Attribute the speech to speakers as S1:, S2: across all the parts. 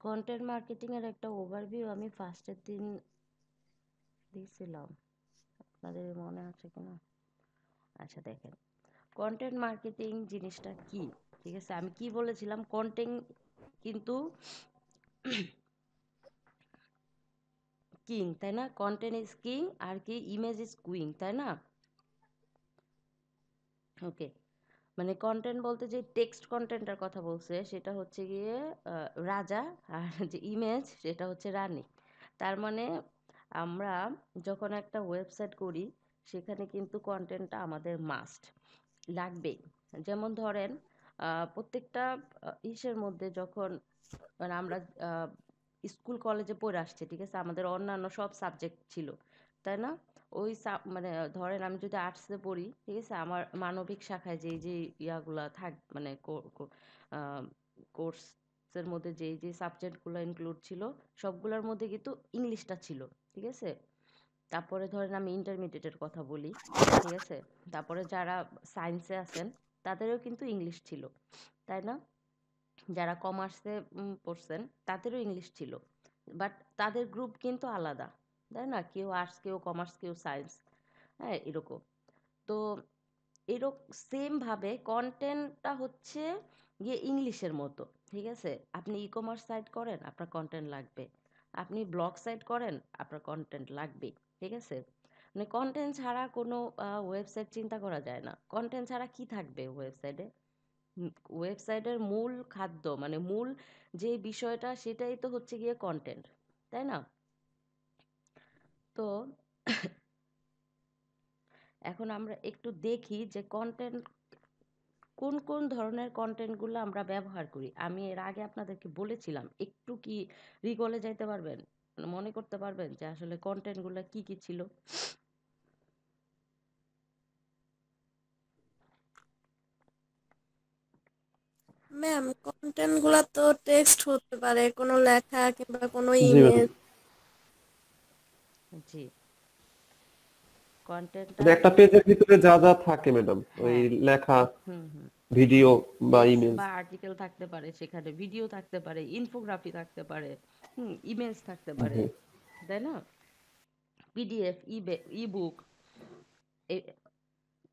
S1: Content marketing এর একটা overview আমি ফার্স্টের দিন দিয়েছিলাম, আপনাদের মনে আছে কিনা। আচ্ছা দেখেন, কন্টেন্ট মার্কেটিং জিনিসটা কি, ঠিক আছে। আমি কি বলেছিলাম, কন্টেন্ট কিন্তু কিং, তাই না? কন্টেন্ট ইজ কিং আর কি ইমেজ ইজ কুইং, তাই না? ওকে, মানে কন্টেন্ট বলতে যে টেক্সট কন্টেন্টের কথা বলছে সেটা হচ্ছে গিয়ে রাজা, আর যে ইমেজ সেটা হচ্ছে রানী। তার মানে আমরা যখন একটা ওয়েবসাইট করি সেখানে কিন্তু কন্টেন্টটা আমাদের মাস্ট লাগবেই। যেমন ধরেন প্রত্যেকটা ইসের মধ্যে যখন মানে আমরা স্কুল কলেজে পড়ে আসছি, ঠিক আছে, আমাদের অন্যান্য সব সাবজেক্ট ছিল, তাই না? ওই মানে ধরেন আমি যদি আর্টসে পড়ি, ঠিক আছে, আমার মানবিক শাখায় যেই যে ইয়াগুলা মানে কোর্সের মধ্যে যেই যে সাবজেক্টগুলো ইনক্লুড ছিল সবগুলোর মধ্যে কিন্তু ইংলিশটা ছিল, ঠিক আছে। তারপরে ধরেন আমি ইন্টারমিডিয়েটের কথা বলি, ঠিক আছে, তারপরে যারা সায়েন্সে আছেন তাদেরও কিন্তু ইংলিশ ছিল, তাই না? যারা কমার্সে পড়ছেন তাদেরও ইংলিশ ছিল, বাট তাদের গ্রুপ কিন্তু আলাদা, তাই না? কেউ আর্টস, কেউ কমার্স, কেউ সায়েন্স, হ্যাঁ, এরকম। তো এরকম সেমভাবে কন্টেন্টটা হচ্ছে গিয়ে ইংলিশের মতো, ঠিক আছে। আপনি ই কমার্স সাইট করেন, আপনার কন্টেন্ট লাগবে। আপনি ব্লগ সাইট করেন, আপনার কন্টেন্ট লাগবে, ঠিক আছে। মানে কন্টেন্ট ছাড়া কোনো ওয়েবসাইট চিন্তা করা যায় না। কন্টেন্ট ছাড়া কি থাকবে ওয়েবসাইটে? ওয়েবসাইটের মূল খাদ্য মানে মূল যে বিষয়টা সেটাই তো হচ্ছে গিয়ে কন্টেন্ট, তাই না? তো এখন আমরা একটু দেখি যে কন্টেন্ট কোন কোন ধরনের কন্টেন্টগুলো আমরা ব্যবহার করি। আমি এর আগে আপনাদেরকে বলেছিলাম, একটু কি রিকলে যাইতে পারবেন, মানে মনে করতে পারবেন যে আসলে কন্টেন্টগুলো কি কি ছিল?
S2: ম্যাম, কন্টেন্ট গুলা তো টেক্সট হতে পারে, কোনো লেখা কিংবা কোনো
S3: জি ম্যাডাম।
S2: ইমেজ।
S1: জি, কন্টেন্টটা
S3: মানে একটা পেজের ভিতরে যা যা থাকে ম্যাডাম, ওই
S1: হ্যাঁ,
S3: লেখা,
S1: হুম হুম,
S3: ভিডিও বা
S1: টেক্সট
S3: ইমেজ।
S1: বা আর্টিকেল থাকতে পারে, সেখানে ভিডিও থাকতে পারে, ইনফোগ্রাফি থাকতে পারে, ইমেজ থাকতে পারে,
S3: জি।
S1: তাই না? পিডিএফ, ইবুক,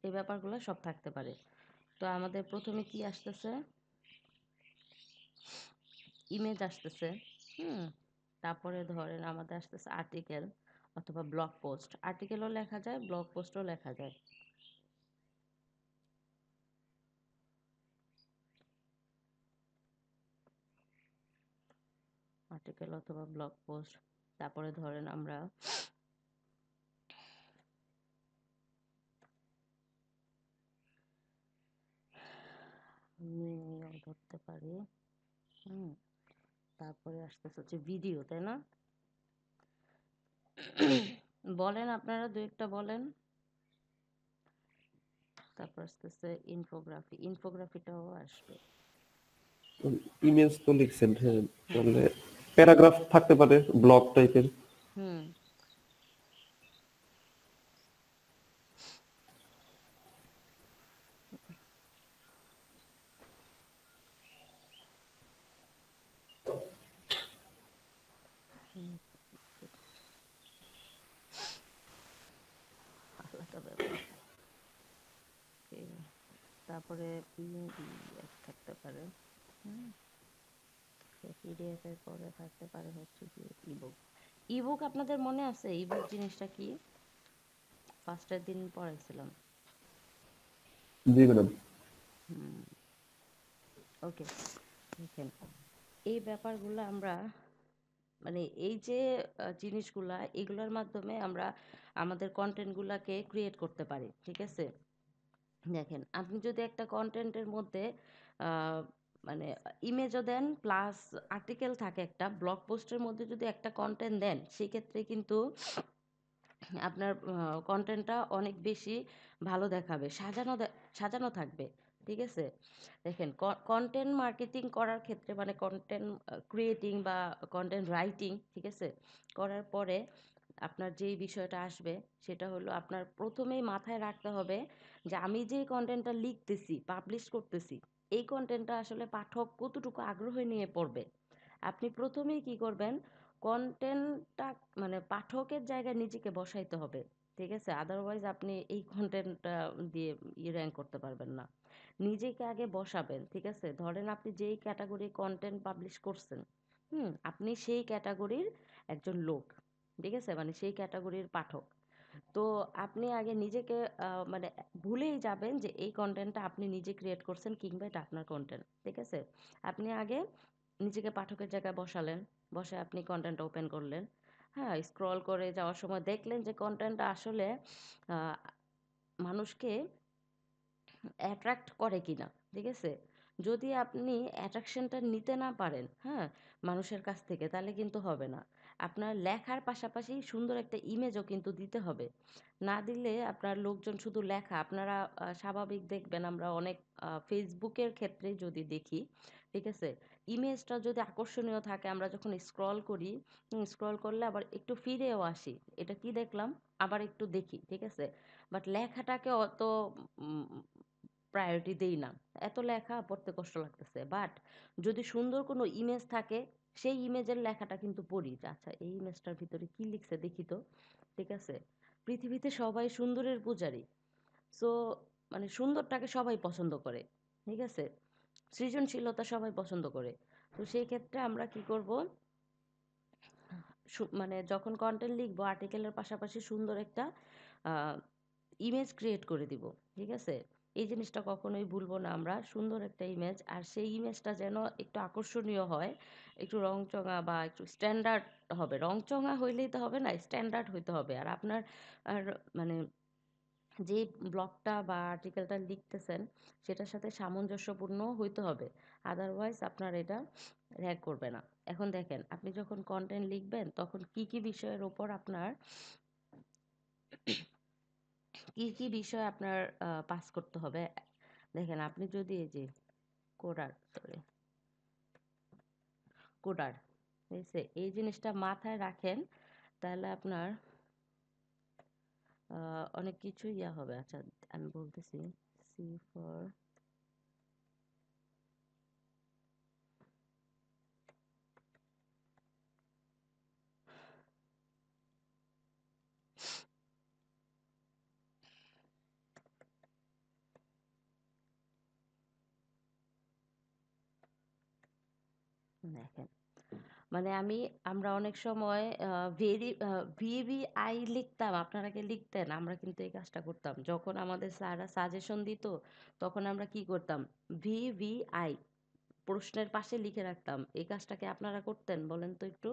S1: এই ব্যাপারগুলো সব থাকতে পারে। তো আমাদের প্রথমে কি আসতেছে, ইমেজ আসতেছে, হুম, তারপরে ধরেন আমাদের আসতেছে আর্টিকেল অথবা ব্লগ পোস্ট। আর্টিকেলও লেখা যায়, ব্লগ পোস্টও লেখা যায়। আর্টিকেল অথবা ব্লগ পোস্ট, তারপরে ধরেন আমরা ধরতে পারি, হুম, তারপরে আসতেছে হচ্ছে ভিডিও, তাই না? বলেন আপনারা দু একটা বলেন। তারপর আসতেছে ইনফোগ্রাফি, ইনফোগ্রাফিটাও আসবে।
S3: ইমেজ তো লিখছেন, হ্যাঁ।
S1: হুম
S3: তাহলে প্যারাগ্রাফ থাকতে পারে, ব্লগ টাইপের।
S1: হুম, হুম, আলাদা ব্যাপার। ওকে, তারপরে পিডিএফ থাকতে পারে, হুম, পিডিএফ এর পরে থাকতে পারে হচ্ছে কি ইবুক। ইবুক আপনাদের মনে আছে ইবুক জিনিসটা কি? ফার্স্টের দিন পড়াইছিলাম।
S3: জি ম্যাডাম।
S1: হুম, ওকে, দেখেন, এই ব্যাপারগুলো আমরা মানে এই যে জিনিসগুলা এগুলোর মাধ্যমে আমরা আমাদের কন্টেন্টগুলোকে ক্রিয়েট করতে পারি, ঠিক আছে। দেখেন, আপনি যদি একটা কন্টেন্টের মধ্যে আহ, মানে ইমেজও দেন প্লাস আর্টিকেল থাকে, একটা ব্লগ পোস্টের মধ্যে যদি একটা কন্টেন্ট দেন, সেক্ষেত্রে কিন্তু আপনার কন্টেন্টটা অনেক বেশি ভালো দেখাবে, সাজানো থাকবে, ঠিক আছে। দেখেন, কন্টেন্ট মার্কেটিং করার ক্ষেত্রে মানে কন্টেন্ট ক্রিয়েটিং বা কন্টেন্ট রাইটিং, ঠিক আছে, করার পরে আপনার যেই বিষয়টা আসবে সেটা হলো আপনার প্রথমেই মাথায় রাখতে হবে যে আমি যে কন্টেন্টটা লিখতেছি, পাবলিশ করতেছি, এই কন্টেন্টটা আসলে পাঠক কতটুকু আগ্রহ নিয়ে পড়বে। আপনি প্রথমেই কি করবেন, কন্টেন্টটা মানে পাঠকের জায়গায় নিজেকে বসাইতে হবে, ঠিক আছে? আদারওয়াইজ আপনি এই কন্টেন্টটা দিয়ে র্যাঙ্ক করতে পারবেন না। নিজেকে আগে বসাবেন, ঠিক আছে? ধরেন আপনি যেই ক্যাটাগরির কন্টেন্ট পাবলিশ করছেন, আপনি সেই ক্যাটাগরির একজন লোক, ঠিক আছে? মানে সেই ক্যাটাগরির পাঠক। তো আপনি আগে নিজেকে মানে ভুলেই যাবেন যে এই কন্টেন্টটা আপনি নিজে ক্রিয়েট করছেন কিংবা এটা আপনার কন্টেন্ট, ঠিক আছে? আপনি আগে নিজেকে পাঠকের জায়গায় বসালেন, বসে আপনি কন্টেন্ট ওপেন করলেন, হ্যাঁ, স্ক্রল করে যাওয়ার সময় দেখলেন যে কন্টেন্টটা আসলে আহ, মানুষকে অ্যাট্রাক্ট করে কিনা, ঠিক আছে? যদি আপনি অ্যাট্রাকশনটা নিতে না পারেন, হ্যাঁ, মানুষের কাছ থেকে, তাহলে কিন্তু হবে না। আপনার লেখার পাশাপাশি সুন্দর একটা ইমেজও কিন্তু দিতে হবে। না দিলে আপনার লোকজন শুধু লেখা, আপনারা স্বাভাবিক দেখবেন, আমরা অনেক ফেসবুকের ক্ষেত্রে যদি দেখি, ঠিক আছে, ইমেজটা যদি আকর্ষণীয় থাকে, আমরা যখন স্ক্রল করি, স্ক্রল করলে আবার একটু ফিরেও আসি, এটা কি দেখলাম, আবার একটু দেখি, ঠিক আছে? বাট লেখাটাকে অত প্রায়োরিটি দেই না। এত লেখা পড়তে কষ্ট লাগতেছে। বাট যদি সুন্দর কোনো ইমেজ থাকে, সেই ইমেজের লেখাটা কিন্তু পড়ি যে আচ্ছা এই ইমেজটার ভিতরে কি লিখছে দেখি তো, ঠিক আছে? পৃথিবীতে সবাই সুন্দরের পূজারী। সো মানে সুন্দরটাকে সবাই পছন্দ করে, ঠিক আছে? সৃজনশীলতা সবাই পছন্দ করে। তো সেই ক্ষেত্রে আমরা কি করব, মানে যখন কন্টেন্ট লিখবো আর্টিকেলের পাশাপাশি সুন্দর একটা ইমেজ ক্রিয়েট করে দিব, ঠিক আছে? এই জিনিসটা কখনোই ভুলবো না আমরা, সুন্দর একটা ইমেজ, আর সেই ইমেজটা যেন একটু আকর্ষণীয় হয়, একটু রংচঙা বা একটু স্ট্যান্ডার্ড হবে। রংচঙা হইলেই তো হবে না, স্ট্যান্ডার্ড হইতে হবে। আর আপনার আর মানে যে ব্লগটা বা আর্টিকেলটা লিখতেছেন সেটার সাথে সামঞ্জস্যপূর্ণ হইতে হবে, আদারওয়াইজ আপনার এটা র্যাঙ্ক করবে না। এখন দেখেন, আপনি যখন কন্টেন্ট লিখবেন তখন কি কি বিষয়ের উপর আপনার কি কি বিষয় আপনার পাস করতে হবে। দেখেন, আপনি যদি এই যে কোডার, ঠিক আছে, এই জিনিসটা মাথায় রাখেন, তাহলে আপনার অনেক কিছু ইয়া হবে। আচ্ছা, আমি বলতেছি, সি ফর দেখেন, মানে আমরা অনেক সময় ভিভিআই লিখতাম, আপনারা কি লিখতেন? আমরা কিন্তু এই কাজটা করতাম যখন আমাদের স্যাররা সাজেশন দিত, তখন আমরা কি করতাম, ভিভিআই প্রশ্নের পাশে লিখে রাখতাম। এই কাজটাকে আপনারা করতেন বলেন তো একটু?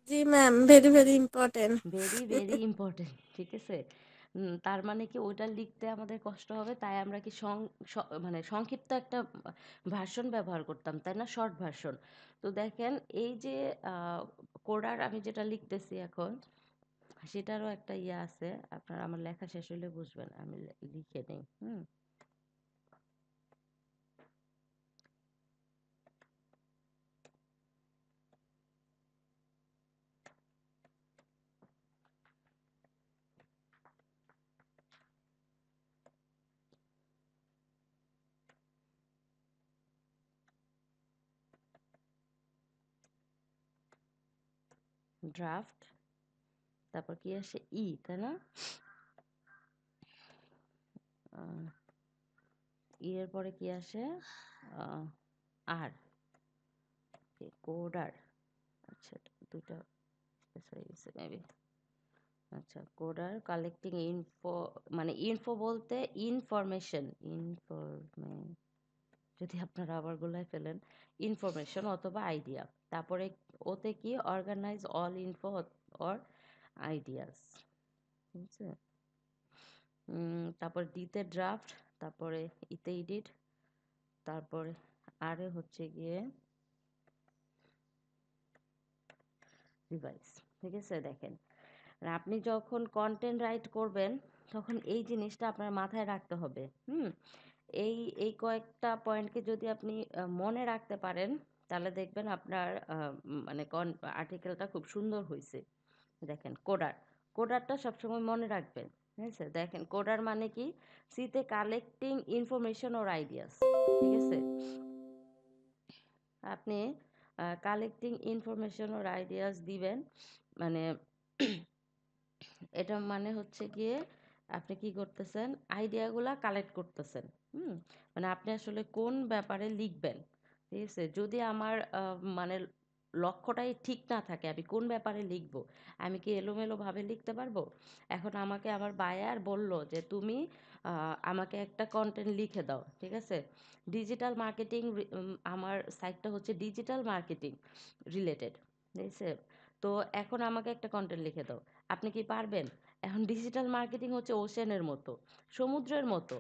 S2: জি ma'am, very very important.
S1: Very very important, ঠিক আছে? তার মানে কি ওইটা লিখতে আমাদের কষ্ট হবে, তাই আমরা কি মানে সংক্ষিপ্ত একটা ভার্সন ব্যবহার করতাম, তাই না, শর্ট ভার্সন। তো দেখেন, এই যে কোডার আমি যেটা লিখতেছি এখন, সেটারও একটা ইয়ে আছে। আপনার আমার লেখা শেষ হলে বুঝবেন, আমি লিখে নেই। ড্রাফট, তারপর কি আসে, তাই না? এর পরে কি আসে, আহ, আর কোডার। আচ্ছা, দুটো হয়ে গেছে মেবি। আচ্ছা, কোডার কালেক্টিং ইনফো, মানে ইনফো বলতে ইনফরমেশন, যদি আপনারা আবার গোলায় ফেলেন, ইনফরমেশন অথবা আইডিয়া। তারপরে ওতে কি, organize all info or ideas, ঠিক আছে? তারপর ডিতে ড্রাফট, তারপরে ইতে এডিট, তারপরে আরে হচ্ছে গিয়ে রিভাইস, ঠিক আছে? দেখেন, আর আপনি যখন কন্টেন্ট রাইট করবেন তখন এই জিনিসটা আপনার মাথায় রাখতে হবে। এই এই কয়েকটা পয়েন্টকে যদি আপনি মনে রাখতে পারেন, তাহলে দেখবেন আপনার মানে আর্টিকেলটা খুব সুন্দর হয়েছে। দেখেন, কোডারটা সবসময় মনে রাখবেন, ঠিক আছে? দেখেন, কোডার মানে কি, সিতে কালেক্টিং ইনফরমেশন ওর আইডিয়াস, ঠিক আছে? আপনি কালেক্টিং ইনফরমেশন ওর আইডিয়াস দিবেন, মানে এটা মানে হচ্ছে গিয়ে আপনি কি করতেছেন, আইডিয়াগুলা কালেক্ট করতেছেন। হুম, মানে আপনি আসলে কোন ব্যাপারে লিখবেন, ঠিক আছে? যদি আমার মানে লক্ষ্যটাই ঠিক না থাকে, আমি কোন ব্যাপারে লিখব, আমি কি এলোমেলোভাবে লিখতে পারবো? এখন আমাকে আমার বায়ার বলল যে তুমি আমাকে একটা কন্টেন্ট লিখে দাও, ঠিক আছে? ডিজিটাল মার্কেটিং, আমার সাইটটা হচ্ছে ডিজিটাল মার্কেটিং রিলেটেড, ঠিক আছে? তো এখন আমাকে একটা কন্টেন্ট লিখে দাও, আপনি কি পারবেন? এখন ডিজিটাল মার্কেটিং হচ্ছে ওশেনের মতো, সমুদ্রের মতো।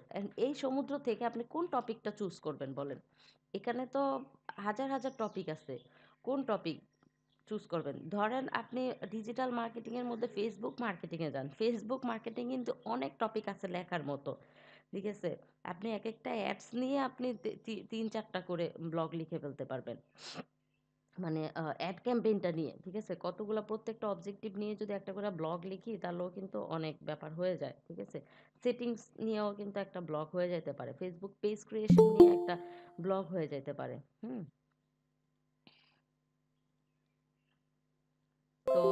S1: এই সমুদ্র থেকে আপনি কোন টপিকটা চুজ করবেন বলেন? এখানে তো হাজার হাজার টপিক আছে, কোন টপিক চুজ করবেন? ধরেন আপনি ডিজিটাল মার্কেটিংয়ের মধ্যে ফেসবুক মার্কেটিংয়ে যান, ফেসবুক মার্কেটিং কিন্তু অনেক টপিক আছে লেখার মতো, ঠিক আছে? আপনি এক একটা অ্যাডস নিয়ে আপনি 3-4টা করে ব্লগ লিখে ফেলতে পারবেন, মানে অ্যাড ক্যাম্পেইনটা নিয়ে, ঠিক আছে? কতগুলা প্রত্যেকটা অবজেক্টিভ নিয়ে যদি একটা করে ব্লগ লিখি তাহলেও কিন্তু অনেক ব্যাপার হয়ে যায়, ঠিক আছে? সেটিংস নিয়েও কিন্তু একটা ব্লগ হয়ে যেতে পারে, ফেসবুক পেজ ক্রিয়েশন নিয়ে একটা ব্লগ হয়ে যেতে পারে। হুম, তো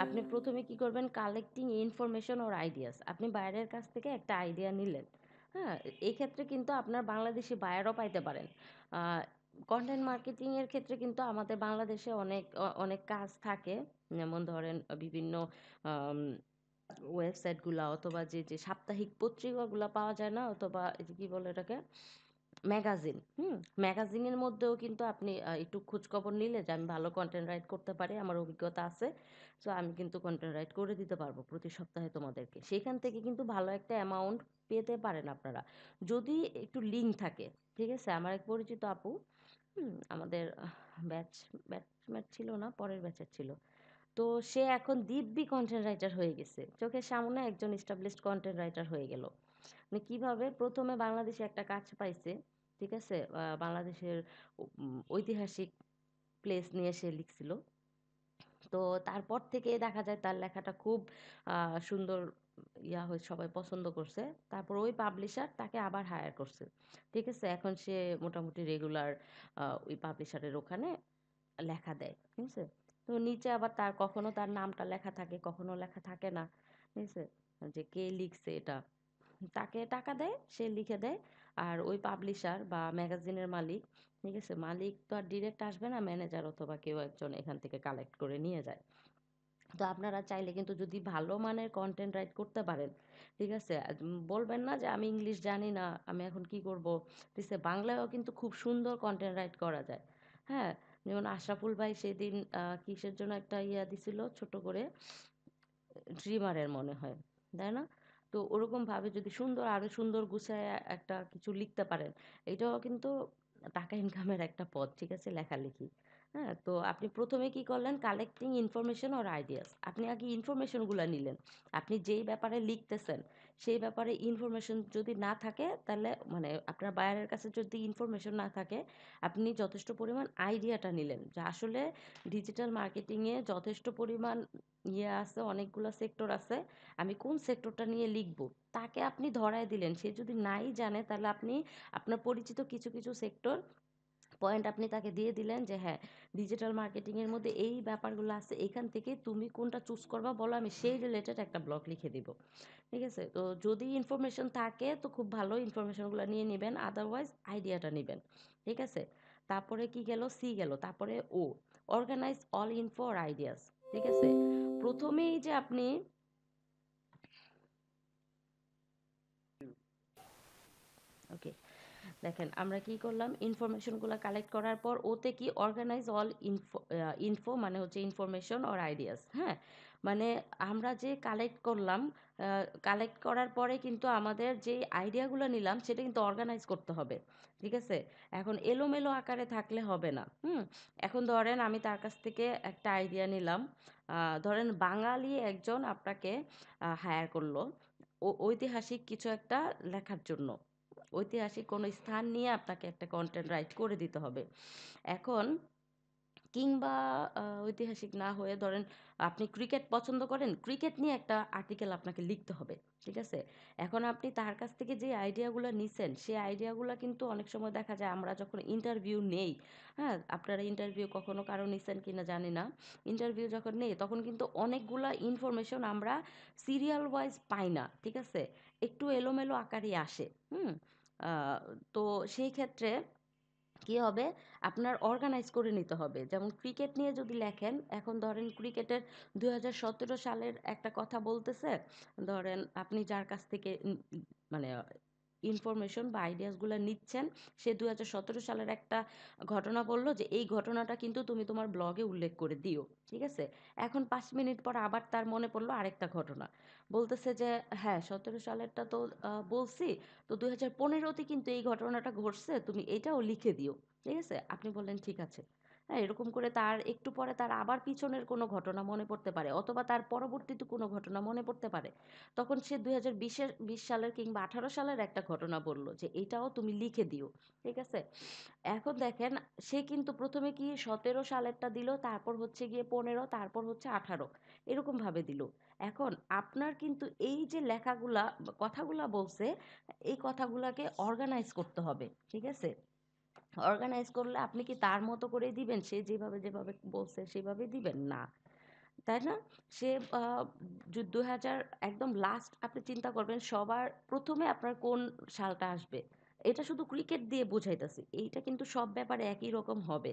S1: আপনি প্রথমে কি করবেন, কালেক্টিং ইনফরমেশন ওর আইডিয়াস, আপনি বাইরের কাছ থেকে একটা আইডিয়া নিলেন। হ্যাঁ, এই ক্ষেত্রে কিন্তু আপনার বাংলাদেশি বায়ারও পাইতে পারেন। কন্টেন্ট মার্কেটিং এর ক্ষেত্রে কিন্তু আমাদের বাংলাদেশে অনেক কাজ থাকে, যেমন ধরেন বিভিন্ন ওয়েবসাইটগুলা, অথবা যে সাপ্তাহিক পত্রিকাগুলা পাওয়া যায় না, অথবা এই যে কি বলে এটাকে, ম্যাগাজিন। ম্যাগাজিনের মধ্যেও কিন্তু আপনি একটু খোঁজখবর নিলে যে আমি ভালো কন্টেন্ট রাইট করতে পারি, আমার অভিজ্ঞতা আছে, সো আমি কিন্তু কন্টেন্ট রাইট করে দিতে পারবো প্রতি সপ্তাহে তোমাদেরকে, সেখান থেকে কিন্তু ভালো একটা অ্যামাউন্ট পেতে পারেন আপনারা, যদি একটু লিঙ্ক থাকে, ঠিক আছে? আমার এক পরিচিত আপু, আমাদের ব্যাচ ব্যাচমেট ছিল না, পরের ব্যাচের ছিল। তো সে এখন দিব্যি কন্টেন্ট রাইটার হয়ে গেছে, চোখের সামনে একজন এস্টাবলিশড কন্টেন্ট রাইটার হয়ে গেল। মানে কিভাবে, প্রথমে বাংলাদেশে একটা কাজ পাইছে, ঠিক আছে? বাংলাদেশের ঐতিহাসিক প্লেস নিয়ে সে লিখছিল। তো তারপর থেকে দেখা যায় তার লেখাটা খুব সুন্দর ইয়া হয়ে সবাই পছন্দ করছে। তারপর ওই পাবলিশার তাকে আবার হায়ার করছে, ঠিক আছে? এখন সে মোটামুটি রেগুলার ওই পাবলিশারের ওখানে লেখা দেয়, ঠিক আছে? তো নিচে আবার তার কখনো তার নামটা লেখা থাকে, কখনো লেখা থাকে না, ঠিক আছে? যে কে লিখছে এটা, তাকে টাকা দেয়, সে লিখে দেয়। আর ওই পাবলিশার বা ম্যাগাজিনের মালিক, ঠিক আছে, মালিক তো আর ডিরেক্ট আসবে না, ম্যানেজার অথবা কেউ একজন এখান থেকে কালেক্ট করে নিয়ে যায়। তো আপনারা চাইলে কিন্তু যদি ভালো মানের কন্টেন্ট রাইট করতে পারেন, ঠিক আছে? বলবেন না যে আমি ইংলিশ জানি না, আমি এখন কি করব, ঠিক আছে? বাংলায়ও কিন্তু খুব সুন্দর কন্টেন্ট রাইট করা যায়। হ্যাঁ, যেমন আশরাফুল ভাই সেদিন কিসের জন্য একটা ইয়া দিছিল ছোট করে, ড্রিমারের মনে হয়, তাই না? তো ওরকমভাবে যদি সুন্দর, আরো সুন্দর গুছায় একটা কিছু লিখতে পারেন, এটাও কিন্তু টাকা ইনকামের একটা পথ, ঠিক আছে? লেখালেখি। হ্যাঁ, তো আপনি প্রথমে কি করলেন, কালেক্টিং ইনফরমেশন অর আইডিয়াস, আপনি আগে ইনফরমেশনগুলো নিলেন। আপনি যেই ব্যাপারে লিখতেছেন সেই ব্যাপারে ইনফরমেশন যদি না থাকে, তাহলে মানে আপনার বায়ারের কাছে যদি ইনফরমেশন না থাকে, আপনি যথেষ্ট পরিমাণ আইডিয়াটা নিলেন যে আসলে ডিজিটাল মার্কেটিংয়ে যথেষ্ট পরিমাণ ইয়ে আছে, অনেকগুলো সেক্টর আছে, আমি কোন সেক্টরটা নিয়ে লিখব, তাকে আপনি ধরায় দিলেন। সে যদি নাই জানে তাহলে আপনি আপনার পরিচিত কিছু কিছু সেক্টর পয়েন্ট আপনি তাকে দিয়ে দিলেন যে হ্যাঁ, ডিজিটাল মার্কেটিং এর মধ্যে এই ব্যাপারগুলো আছে, এখান থেকে তুমি কোনটা চুজ করবা বলো, আমি সেই রিলেটেড একটা ব্লগ লিখে দিব, ঠিক আছে? তো যদি ইনফরমেশন থাকে তো খুব ভালো, ইনফরমেশনগুলো নিয়ে নেবেন, আদারওয়াইজ আইডিয়াটা নেবেন, ঠিক আছে? তারপরে কি গেল, সি গেল, তারপরে ও, অর্গানাইজ অল ইনফো আর আইডিয়াস, ঠিক আছে? প্রথমেই যে আপনি, ওকে, দেখেন আমরা কি করলাম, ইনফরমেশনগুলো কালেক্ট করার পর ওতে কি, অর্গানাইজ অল ইনফো, ইনফো মানে হচ্ছে ইনফরমেশন অর আইডিয়াস। হ্যাঁ, মানে আমরা যে কালেক্ট করলাম, কালেক্ট করার পরে কিন্তু আমাদের যে আইডিয়াগুলো নিলাম সেটা কিন্তু অর্গানাইজ করতে হবে, ঠিক আছে? এখন এলোমেলো আকারে থাকলে হবে না। এখন ধরেন আমি তার কাছ থেকে একটা আইডিয়া নিলাম, ধরেন বাঙালি একজন আপনাকে হায়ার করলো ঐতিহাসিক কিছু একটা লেখার জন্য, ঐতিহাসিক কোনো স্থান নিয়ে আপনাকে একটা কন্টেন্ট রাইট করে দিতে হবে। এখন কিংবা ঐতিহাসিক না হয়ে ধরেন আপনি ক্রিকেট পছন্দ করেন, ক্রিকেট নিয়ে একটা আর্টিকেল আপনাকে লিখতে হবে। ঠিক আছে? এখন আপনি তার কাছ থেকে যে আইডিয়াগুলো নিছেন, সেই আইডিয়াগুলো কিন্তু অনেক সময় দেখা যায় আমরা যখন ইন্টারভিউ নেই, হ্যাঁ? আপনারা ইন্টারভিউ কখনো কারো নিছেন কিনা জানি না। ইন্টারভিউ যখন নেই তখন কিন্তু অনেকগুলা ইনফরমেশন আমরা সিরিয়াল ওয়াইজ পাই না। ঠিক আছে? একটু এলোমেলো আকারে আসে। হুম? আ তো সেই ক্ষেত্রে কি হবে, আপনার অর্গানাইজ করে নিতে হবে। যেমন ক্রিকেট নিয়ে যদি লেখেন, এখন ধরেন ক্রিকেটের 2017 সালের একটা কথা বলতেছে, ধরেন আপনি যার কাছ থেকে মানে ইনফরমেশন বা আইডিয়াসগুলো নিচ্ছেন, সে 2017 সালের একটা ঘটনা বলল যে এই ঘটনাটা কিন্তু তুমি তোমার ব্লগে উল্লেখ করে দিও। ঠিক আছে? এখন 5 মিনিট পর আবার তার মনে পড়লো আরেকটা ঘটনা, বলতেছে যে হ্যাঁ 17 সালেরটা তো বলছি, তো 2015-তে কিন্তু এই ঘটনাটা ঘটছে, তুমি এটাও লিখে দিও। ঠিক আছে? আপনি বললেন ঠিক আছে। হ্যাঁ, এরকম করে তার একটু পরে তার আবার পিছনের কোনো ঘটনা মনে পড়তে পারে, অথবা তার পরবর্তীতে কোনো ঘটনা মনে পড়তে পারে। তখন সে 2020 সালের কিংবা 18 সালের একটা ঘটনা বলল যে এটাও তুমি লিখে দিও। ঠিক আছে? এখন দেখেন, সে কিন্তু প্রথমে কি 17 সালেরটা দিল, তারপর হচ্ছে গিয়ে 15, তারপর হচ্ছে 18, এরকম ভাবে দিল। এখন আপনার কিন্তু এই যে লেখাগুলা কথাগুলা বলছে, এই কথাগুলাকে অর্গানাইজ করতে হবে। ঠিক আছে? অর্গানাইজ করলে আপনি কি তার মতো করে দিবেন, সে যেভাবে যেভাবে বলছে সেভাবে দিবেন না, তাই না? সে 2000 একদম লাস্ট আপনি চিন্তা করবেন সবার প্রথমে আপনার কোন সালটা আসবে। এটা শুধু ক্রিকেট দিয়ে বুঝাইতেছি, এইটা কিন্তু সব ব্যাপারে একই রকম হবে।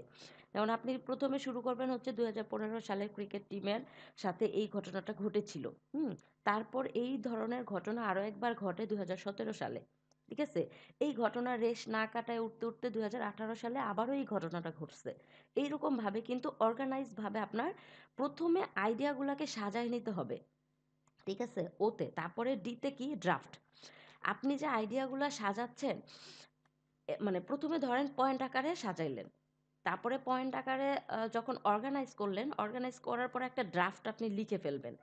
S1: যেমন আপনি প্রথমে শুরু করবেন হচ্ছে 2015 সালের ক্রিকেট টিমের সাথে এই ঘটনাটা ঘটেছিল। হুম? তারপর এই ধরনের ঘটনা আরও একবার ঘটে 2017 সালে। ঠিক আছে? এই ঘটনার রেশ না কাটায় উঠতে উঠতে 2018 সালে আবারও এই ঘটনাটা ঘটছে। এইরকমভাবে কিন্তু অর্গানাইজ ভাবে আপনার প্রথমে আইডিয়াগুলোকে সাজায় নিতে হবে। ঠিক আছে? ওতে তারপরে ডিতে কি ড্রাফট। আপনি যে আইডিয়াগুলো সাজাচ্ছেন, মানে প্রথমে ধরেন পয়েন্ট আকারে সাজাইলেন, তারপরে পয়েন্ট আকারে যখন অর্গানাইজ করলেন, অর্গানাইজ করার পর একটা ড্রাফট আপনি লিখে ফেলবেন।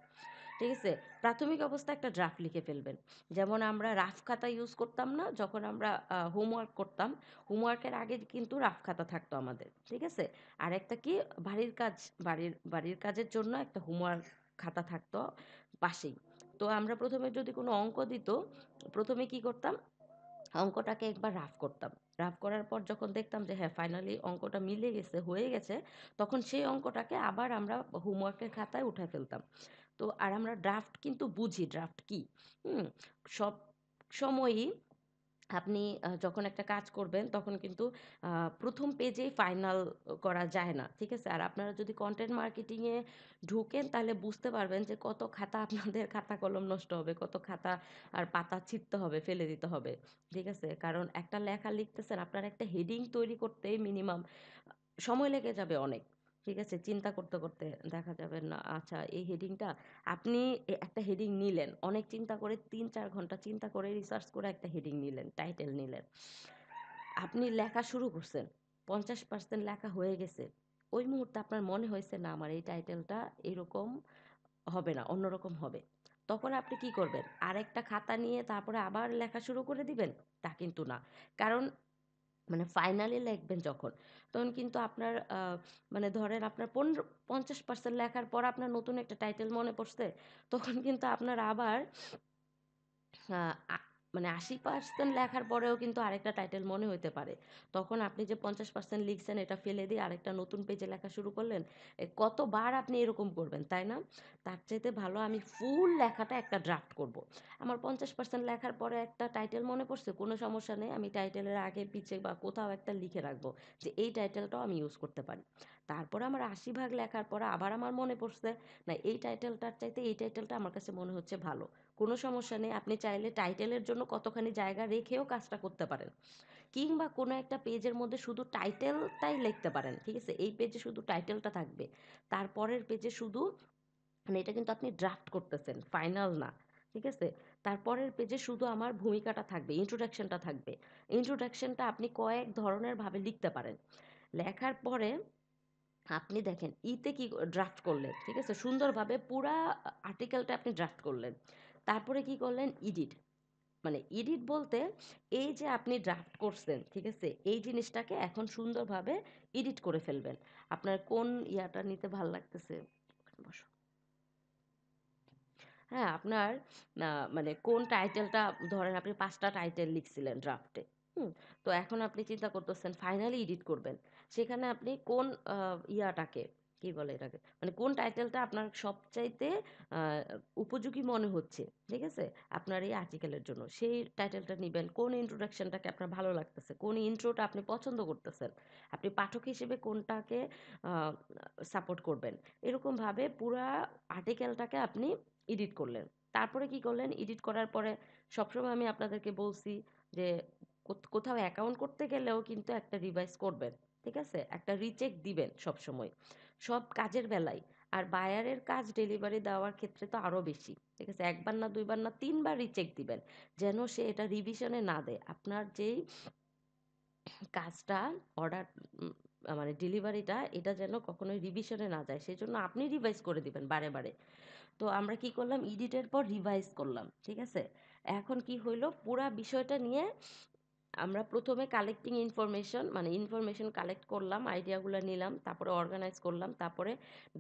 S1: ঠিক আছে? প্রাথমিক অবস্থায় একটা ড্রাফট লিখে ফেলবেন। যেমন আমরা রাফ খাতা ইউজ করতাম না যখন আমরা হোমওয়ার্ক করতাম, হোমওয়ার্কের আগে কিন্তু রাফ খাতা থাকতো আমাদের। ঠিক আছে? আর একটা কি, বাড়ির কাজ, বাড়ির কাজের জন্য একটা হোমওয়ার্ক খাতা থাকতো পাশেই। তো আমরা প্রথমে যদি কোনো অঙ্ক দিত, প্রথমে কি করতাম, অঙ্কটাকে একবার রাফ করতাম। রাফ করার পর যখন দেখতাম যে হ্যাঁ ফাইনালি অঙ্কটা মিলে গেছে, হয়ে গেছে, তখন সেই অঙ্কটাকে আবার আমরা হোমওয়ার্কের খাতায় উঠায় ফেলতাম। তো আর আমরা ড্রাফট কিন্তু বুঝি ড্রাফট কি। হুম? সব সময়ই আপনি যখন একটা কাজ করবেন তখন কিন্তু প্রথম পেজেই ফাইনাল করা যায় না। ঠিক আছে? আর আপনারা যদি কন্টেন্ট মার্কেটিং এ ঢুকেন তাহলে বুঝতে পারবেন যে কত খাতা আপনাদের খাতা কলম নষ্ট হবে, কত খাতা আর পাতা ছিঁড়তে হবে, ফেলে দিতে হবে। ঠিক আছে? কারণ একটা লেখা লিখতেছেন, আপনার একটা হেডিং তৈরি করতেই মিনিমাম সময় লেগে যাবে অনেক। ঠিক আছে? চিন্তা করতে করতে দেখা যাবে না, আচ্ছা এই হেডিংটা আপনি একটা হেডিং নিলেন, অনেক চিন্তা করে 3-4 ঘন্টা চিন্তা করে রিসার্চ করে একটা হেডিং নিলেন, টাইটেল নিলেন। আপনি লেখা শুরু করছেন, 50% লেখা হয়ে গেছে। ওই মুহূর্তে আপনার মনে হয়েছে না আমার এই টাইটেলটা এরকম হবে না, অন্যরকম হবে। তখন আপনি কি করবেন? আরেকটা খাতা নিয়ে তারপরে আবার লেখা শুরু করে দিবেন? তা কিন্তু না। কারণ মানে ফাইনালি লিখবেন যখন, তখন কিন্তু আপনার মানে ধরেন আপনার 50% লেখার পর আপনার নতুন একটা টাইটেল মনে পড়ছে, তখন কিন্তু আপনার আবার আ আ মানে 80% লেখার পরেও কিন্তু আরেকটা টাইটেল মনে হইতে পারে। তখন আপনি যে 50% লিখছেন এটা ফেলে দিয়ে আরেকটা নতুন পেজে লেখা শুরু করলেন। কতবার আপনি এরকম করবেন, তাই না? তার চাইতে ভালো আমি ফুল লেখাটা একটা ড্রাফট করব। আমার 50% লেখার পরে একটা টাইটেল মনে পড়ছে, কোনো সমস্যা নেই। আমি টাইটেলের আগে পিছে বা কোথাও একটা লিখে রাখবো যে এই টাইটেলটাও আমি ইউজ করতে পারি। তারপরে আমার 80 ভাগ লেখার পরে আবার আমার মনে পড়ছে, না এই টাইটেলটার চাইতে এই টাইটেলটা আমার কাছে মনে হচ্ছে ভালো। কোনো সমস্যা নেই। আপনি চাইলে টাইটেলের জন্য কতখানি জায়গা রেখেও কাজটা করতে পারেন। কিংবা কোনো একটা পেজের মধ্যে শুধু টাইটেলটাই লিখতে পারেন। ঠিক আছে? এই পেজে শুধু টাইটেলটা থাকবে। তারপরের পেজে শুধু, মানে এটা কিন্তু আপনি ড্রাফট করতেছেন, ফাইনাল না। ঠিক আছে? তারপরের পেজে শুধু আমার ভূমিকাটা থাকবে, ইন্ট্রোডাকশনটা থাকবে। ইন্ট্রোডাকশনটা আপনি কয়েক ধরনের ভাবে লিখতে পারেন। লেখার পরে আপনি দেখেন ইতে কি ড্রাফট করলেন। ঠিক আছে? সুন্দরভাবে পুরা আর্টিকেলটা আপনি ড্রাফট করলেন। তারপরে কি করলেন? এডিট। মানে এডিট বলতে এই যে আপনি ড্রাফট করছেন, ঠিক আছে, এই জিনিসটাকে এখন সুন্দরভাবে এডিট করে ফেলবেন। আপনার কোন ইয়াটা নিতে ভাল লাগতেছে, বসো। হ্যাঁ, আপনার মানে কোন টাইটেলটা, ধরেন আপনি ৫টা টাইটেল লিখছিলেন ড্রাফটে। তো এখন আপনি চিন্তা করতেছেন ফাইনালি এডিট করবেন। সেখানে আপনি কোন ইয়াটাকে, কি বলে এটাকে, মানে কোন টাইটেলটা আপনার সবচাইতে আ উপযোগী মনে হচ্ছে, ঠিক আছে? আপনার এই আর্টিকেলের জন্য। সেই টাইটেলটা নিবেন। কোন ইন্ট্রোডাকশনটাকে আপনার ভালো লাগতেছে, কোন ইন্ট্রোটা আপনি পছন্দ করতেছেন। আপনি পাঠক হিসেবে কোনটাকে আ সাপোর্ট করবেন। এরকমভাবে পুরা আর্টিকেলটাকে আপনি এডিট করলেন। তারপরে কি করলেন? এডিট করার পরে সবসময় আমি আপনাদেরকে বলছি যে কোথাও অ্যাকাউন্ট করতে গেলেও কিন্তু একটা রিভাইজ করবেন। ঠিক আছে? একটা রিচেক দিবেন সবসময়। সব কাজের বেলায়। আর বায়ারের কাজ ডেলিভারি দেওয়ার ক্ষেত্রে তো আরো বেশি। ঠিক আছে? ১ বার না ২ বার না ৩ বার রিচেক দিবেন। যেন সে এটা রিভিশনে না দেয়। আপনার যেই কাজটা অর্ডার মানে ডেলিভারিটা এটা যেন কখনোই রিভিশনে না যায়। সেজন্য আপনি রিভাইজ করে দিবেন বারে, বারে। তো আমরা কি করলাম? এডিটের পর রিভাইজ করলাম। ঠিক আছে? এখন কি হইল? পুরা বিষয়টা নিয়ে আমরা ১ম এ কালেক্টিং ইনফরমেশন, মানে ইনফরমেশন কালেক্ট করলাম, আইডিয়াগুলা নিলাম, তারপরে অর্গানাইজ করলাম, তারপরে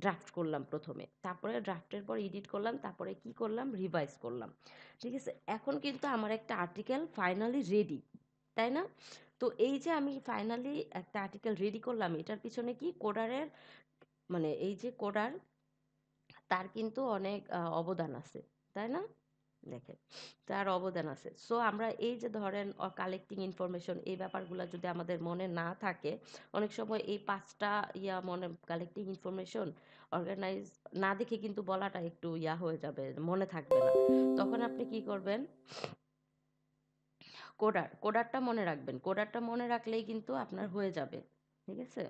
S1: ড্রাফট করলাম ১ম এ। তারপরে ড্রাফটের পর এডিট করলাম, তারপরে কি করলাম? রিভাইজ করলাম। ঠিক আছে? এখন কিন্তু আমার একটা আর্টিকেল ফাইনালি রেডি। তাই না? তো এই যে আমি ফাইনালি একটা আর্টিকেল রেডি করলাম, এটার পিছনে কি কোডারের, মানে এই যে কোডার, তার কিন্তু অনেক অবদান আছে। তাই না? দেখেন, তার অবদান আছে। সো আমরা এই যে ধরেন কালেক্টিং ইনফরমেশন, এই ব্যাপারগুলো যদি আমাদের মনে না থাকে, অনেক সময় এই ৫টা মনে, কালেক্টিং ইনফরমেশন অর্গানাইজ না দেখে কিন্তু বলাটা একটু হয়ে যাবে, মনে থাকবে না। তখন আপনি কি করবেন? কোডারটা মনে রাখবেন। কোডারটা মনে রাখলেই কিন্তু আপনার হয়ে যাবে। ঠিক আছে?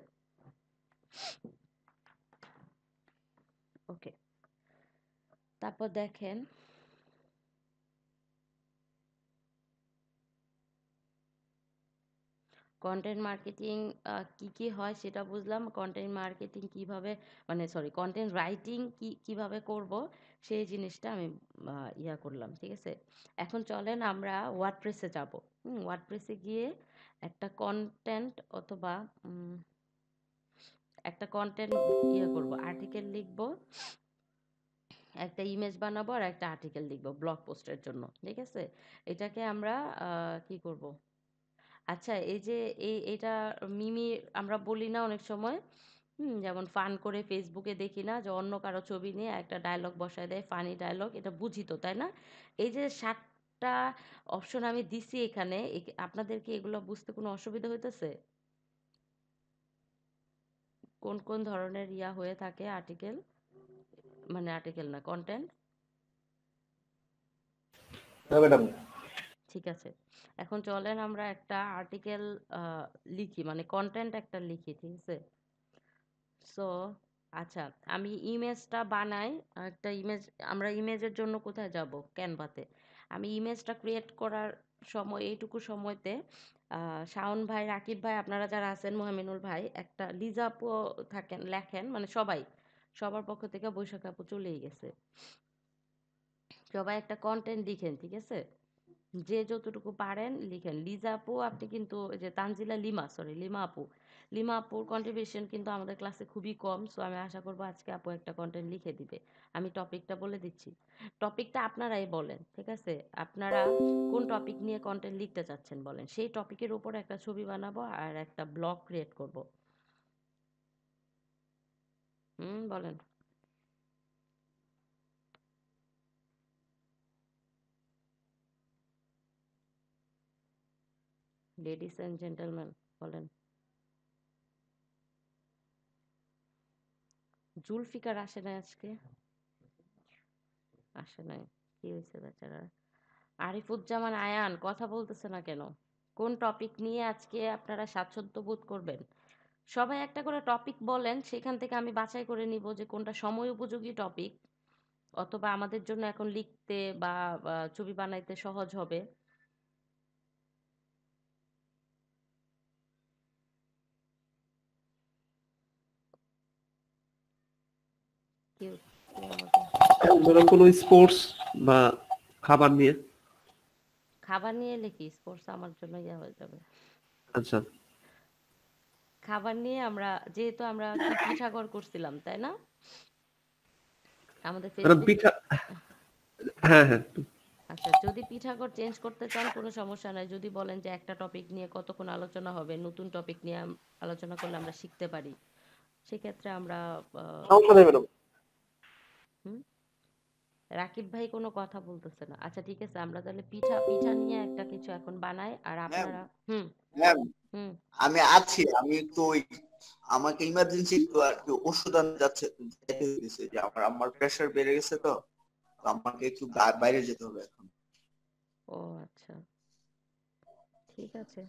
S1: ওকে। তারপর দেখেন, কন্টেন্ট মার্কেটিং কি, কি হয় সেটা বুঝলাম। কন্টেন্ট মার্কেটিং কিভাবে, মানে সরি, কন্টেন্ট রাইটিং কিভাবে করব সেই জিনিসটা আমি করলাম। ঠিক আছে? এখন চলেন আমরা ওয়ার্ডপ্রেসে যাব। ওয়ার্ডপ্রেসে গিয়ে একটা কনটেন্ট অথবা একটা কনটেন্ট করব, আর্টিকেল লিখব, একটা ইমেজ বানাবো আর একটা আর্টিকেল লিখব ব্লগ পোস্টের জন্য। ঠিক আছে? এটাকে আমরা কি করব? আচ্ছা, এই যে এটা মিমি আমরা বলি না অনেক সময়, যেমন ফান করে ফেসবুকে দেখি না যে অন্য কারো ছবি নিয়ে একটা ডায়লগ বসায় দেয়, ফানি ডায়লগ, এটা বুঝি তো, তাই না? এই যে ৭টা অপশন আমি দিছি এখানে, আপনাদের কি এগুলো বুঝতে কোনো অসুবিধা হইতেছে? কোন কোন ধরনের হয়ে থাকে আর্টিকেল, মানে আর্টিকেল না, কন্টেন্ট?
S3: হ্যাঁ ম্যাডাম।
S1: ঠিক আছে। এখন চলেন আমরা একটা আর্টিকেল লিখি, মানে কন্টেন্ট একটা লিখি। ঠিক আছে? সো আচ্ছা, আমি ইমেজটা বানাই। একটা ইমেজ, আমরা ইমেজের জন্য কোথায় যাব? ক্যানভাতে। আমি ইমেজটা ক্রিয়েট করার সময়, এইটুকু সময়তে শাওন ভাই, রাকিব ভাই, আপনারা যারা আছেন, মোহামিনুল ভাই, একটা লিজা আপু থাকেন, লেখেন, মানে সবাই, সবার পক্ষ থেকে বৈশাখ আপু চলেই গেছে। সবাই একটা কন্টেন্ট লিখেন। ঠিক আছে? যে যতটুকু পারেন লিখেন। লিজা আপু, আপনি কিন্তু ওই যে তানজিলা লিমা, সরি লিমা আপু, লিমা আপুর কন্ট্রিবিউশন কিন্তু আমাদের ক্লাসে খুবই কম। সো আমি আশা করবো আজকে আপু একটা কন্টেন্ট লিখে দিবে। আমি টপিকটা বলে দিচ্ছি। টপিকটা আপনারাই বলেন। ঠিক আছে? আপনারা কোন টপিক নিয়ে কন্টেন্ট লিখতে চাচ্ছেন বলেন, সেই টপিকের উপর একটা ছবি বানাবো আর একটা ব্লগ ক্রিয়েট করব। বলেন। লেডিস এন্ড জেন্টলম্যান, বলেন। জুলফিকার আসে না আজকে? আসে নাই? কি হয়েছে বেচারা? আরিফুজ্জামান আয়ান কথা বলতেছে না কেন? কোন টপিক নিয়ে আজকে আপনারা স্বাচ্ছন্দ্য বোধ করবেন? সবাই একটা করে টপিক বলেন, সেখান থেকে আমি বাছাই করে নিব যে কোনটা সময় উপযোগী টপিক, অথবা আমাদের জন্য এখন লিখতে বা ছবি বানাইতে সহজ হবে। কেউ কেউ আমাকে
S3: ধরো কোনো স্পোর্টস বা খাবার নিয়ে।
S1: খাবার নিয়ে এলে কি স্পোর্টস আমার জন্য ইয়ে হয়ে যাবে।
S3: আচ্ছা,
S1: খাবার নিয়ে আমরা, যেহেতু আমরা কি পিঠাগড় করছিলাম তাই না আমাদের
S3: ম্যাডাম
S1: ফেসবুক।
S3: পিঠা, হ্যাঁ হ্যাঁ,
S1: আচ্ছা, যদি পিঠাগড় চেঞ্জ করতে চান কোনো সমস্যা নাই, যদি বলেন যে একটা টপিক নিয়ে কতক্ষণ আলোচনা হবে, নতুন টপিক নিয়ে আলোচনা করলে আমরা শিখতে পারি, সেক্ষেত্রে আমরা
S3: সমস্যা নেই ম্যাডাম।
S1: হুম, রাকিব ভাই কোনো কথা বলতেছে না। আচ্ছা ঠিক আছে, আমরা তাহলে পিঠা পিঠা নিয়ে একটা কিছু এখন বানাই, আর
S4: ম্যাম,
S1: আপনারা হুম
S4: ম্যাম,
S1: হুম
S4: আমি আছি। আমি একটু ওই আমাকে ইমার্জেন্সি একটু আর কি ওষুধ আনতে যেতে হয়েছে, যে আমার আম্মার প্রেশার বেড়ে গেছে, তো তো আমাকে একটু বাইরে যেতে হবে এখন।
S1: ও আচ্ছা, ঠিক আছে।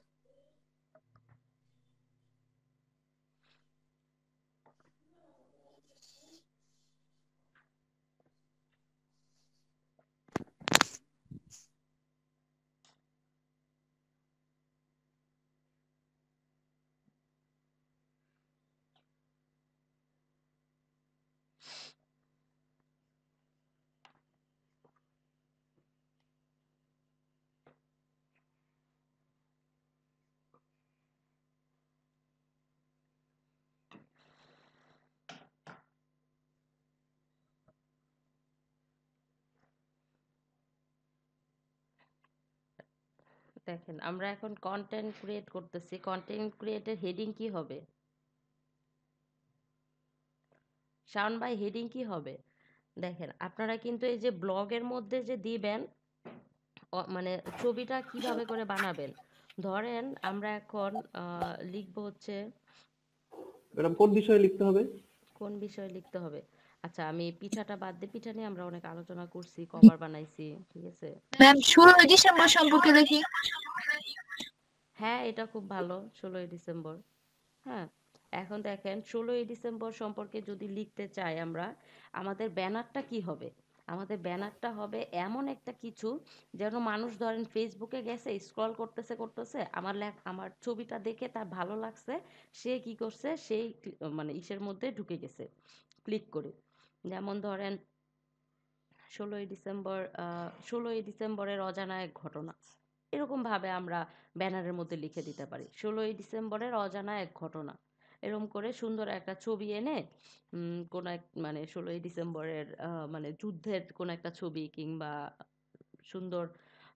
S1: দেখেন, আমরা এখন কন্টেন্ট ক্রিয়েট করতেছি, কন্টেন্ট ক্রিয়েটের হেডিং কি হবে? শাওন ভাই, হেডিং কি হবে? দেখেন, আপনারা কিন্তু এই যে ব্লগের মধ্যে যে দিবেন, মানে ছবিটা কিভাবে করে বানাবেন, ধরেন আমরা এখন লিখবো হচ্ছে
S3: ম্যাডাম কোন বিষয়ে লিখতে হবে?
S1: কোন বিষয়ে লিখতে হবে। আচ্ছা, আমি পিঠাটা বাদ দিয়ে, পিঠা নিয়ে আমরা অনেক আলোচনা করছি, কভার বানাইছি, ঠিক আছে।
S5: ম্যাম 16 ডিসেম্বর সম্পর্কে দেখি।
S1: হ্যাঁ, এটা খুব ভালো, 16ই ডিসেম্বর। হ্যাঁ, এখন দেখেন 16ই ডিসেম্বর সম্পর্কে যদি লিখতে চাই আমরা, আমাদের ব্যানারটা কি হবে? আমাদের ব্যানারটা হবে এমন একটা কিছু, যেন মানুষ ধরেন ফেসবুকে গেছে, স্ক্রল করতেছে করতেছে, আমার ছবিটা দেখে তার ভালো লাগছে, সে কি করছে, সেই মানে ইসের মধ্যে ঢুকে গেছে ক্লিক করে। যেমন ধরেন 16ই ডিসেম্বরের অজানা এক ঘটনা, এরকম ভাবে আমরা ব্যানারের মধ্যে লিখে দিতে পারি 16ই ডিসেম্বরের অজানা এক ঘটনা। এরকম করে সুন্দর একটা ছবি এনে কোন এক মানে 16ই ডিসেম্বরের মানে যুদ্ধের কোন একটা ছবি, কিংবা সুন্দর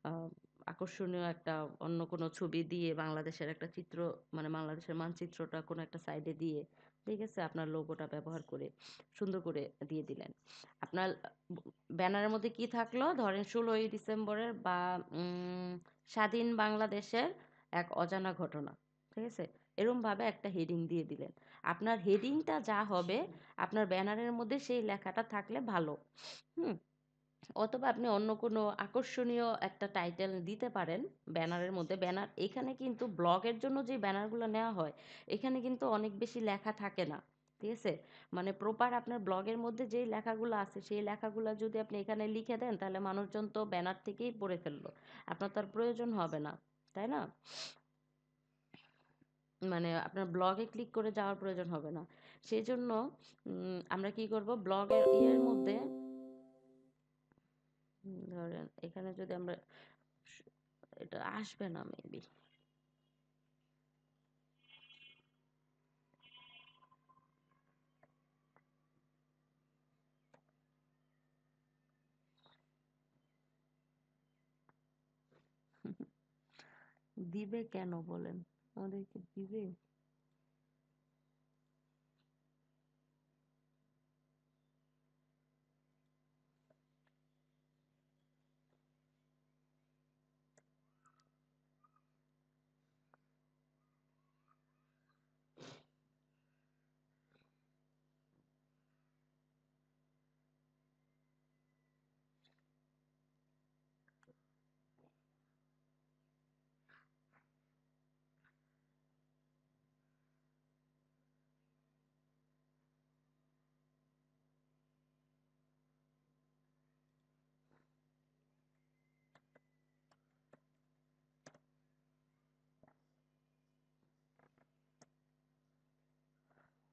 S1: আহ, আকর্ষণীয় একটা অন্য কোনো ছবি দিয়ে বাংলাদেশের একটা চিত্র, মানে বাংলাদেশের মানচিত্রটা কোনো একটা সাইডে দিয়ে, ঠিক আছে, আপনার লোগোটা ব্যবহার করে সুন্দর করে দিয়ে দিলেন। আপনার ব্যানারের মধ্যে কি থাকলো, ধরেন 16ই ডিসেম্বরের বা স্বাধীন বাংলাদেশের এক অজানা ঘটনা, ঠিক আছে, এরম ভাবে একটা হেডিং দিয়ে দিলেন। আপনার হেডিংটা যা হবে, আপনার ব্যানারের মধ্যে সেই লেখাটা থাকলে ভালো। হুম, অথবা আপনি অন্য কোনো আকর্ষণীয় একটা টাইটেল দিতে পারেন ব্যানারের মধ্যে। ব্যানার এখানে কিন্তু ব্লগের জন্য যে ব্যানারগুলো নেওয়া হয়, এখানে কিন্তু অনেক বেশি লেখা থাকে না, ঠিক আছে। মানে প্রপার আপনার ব্লগের মধ্যে যেই লেখাগুলো আছে, সেই লেখাগুলো যদি আপনি এখানে লিখে দেন, তাহলে মানুষজন তো ব্যানার থেকেই পড়ে ফেললো, আপনার তার প্রয়োজন হবে না, তাই না? মানে আপনার ব্লগে ক্লিক করে যাওয়ার প্রয়োজন হবে না। সেই জন্য আমরা কি করব, ব্লগের ইয়ের মধ্যে ধরেন এখানে যদি আমরা এটা আসবে না মেবি। দিবে কেন বলেন, আমাদেরকে দিবে?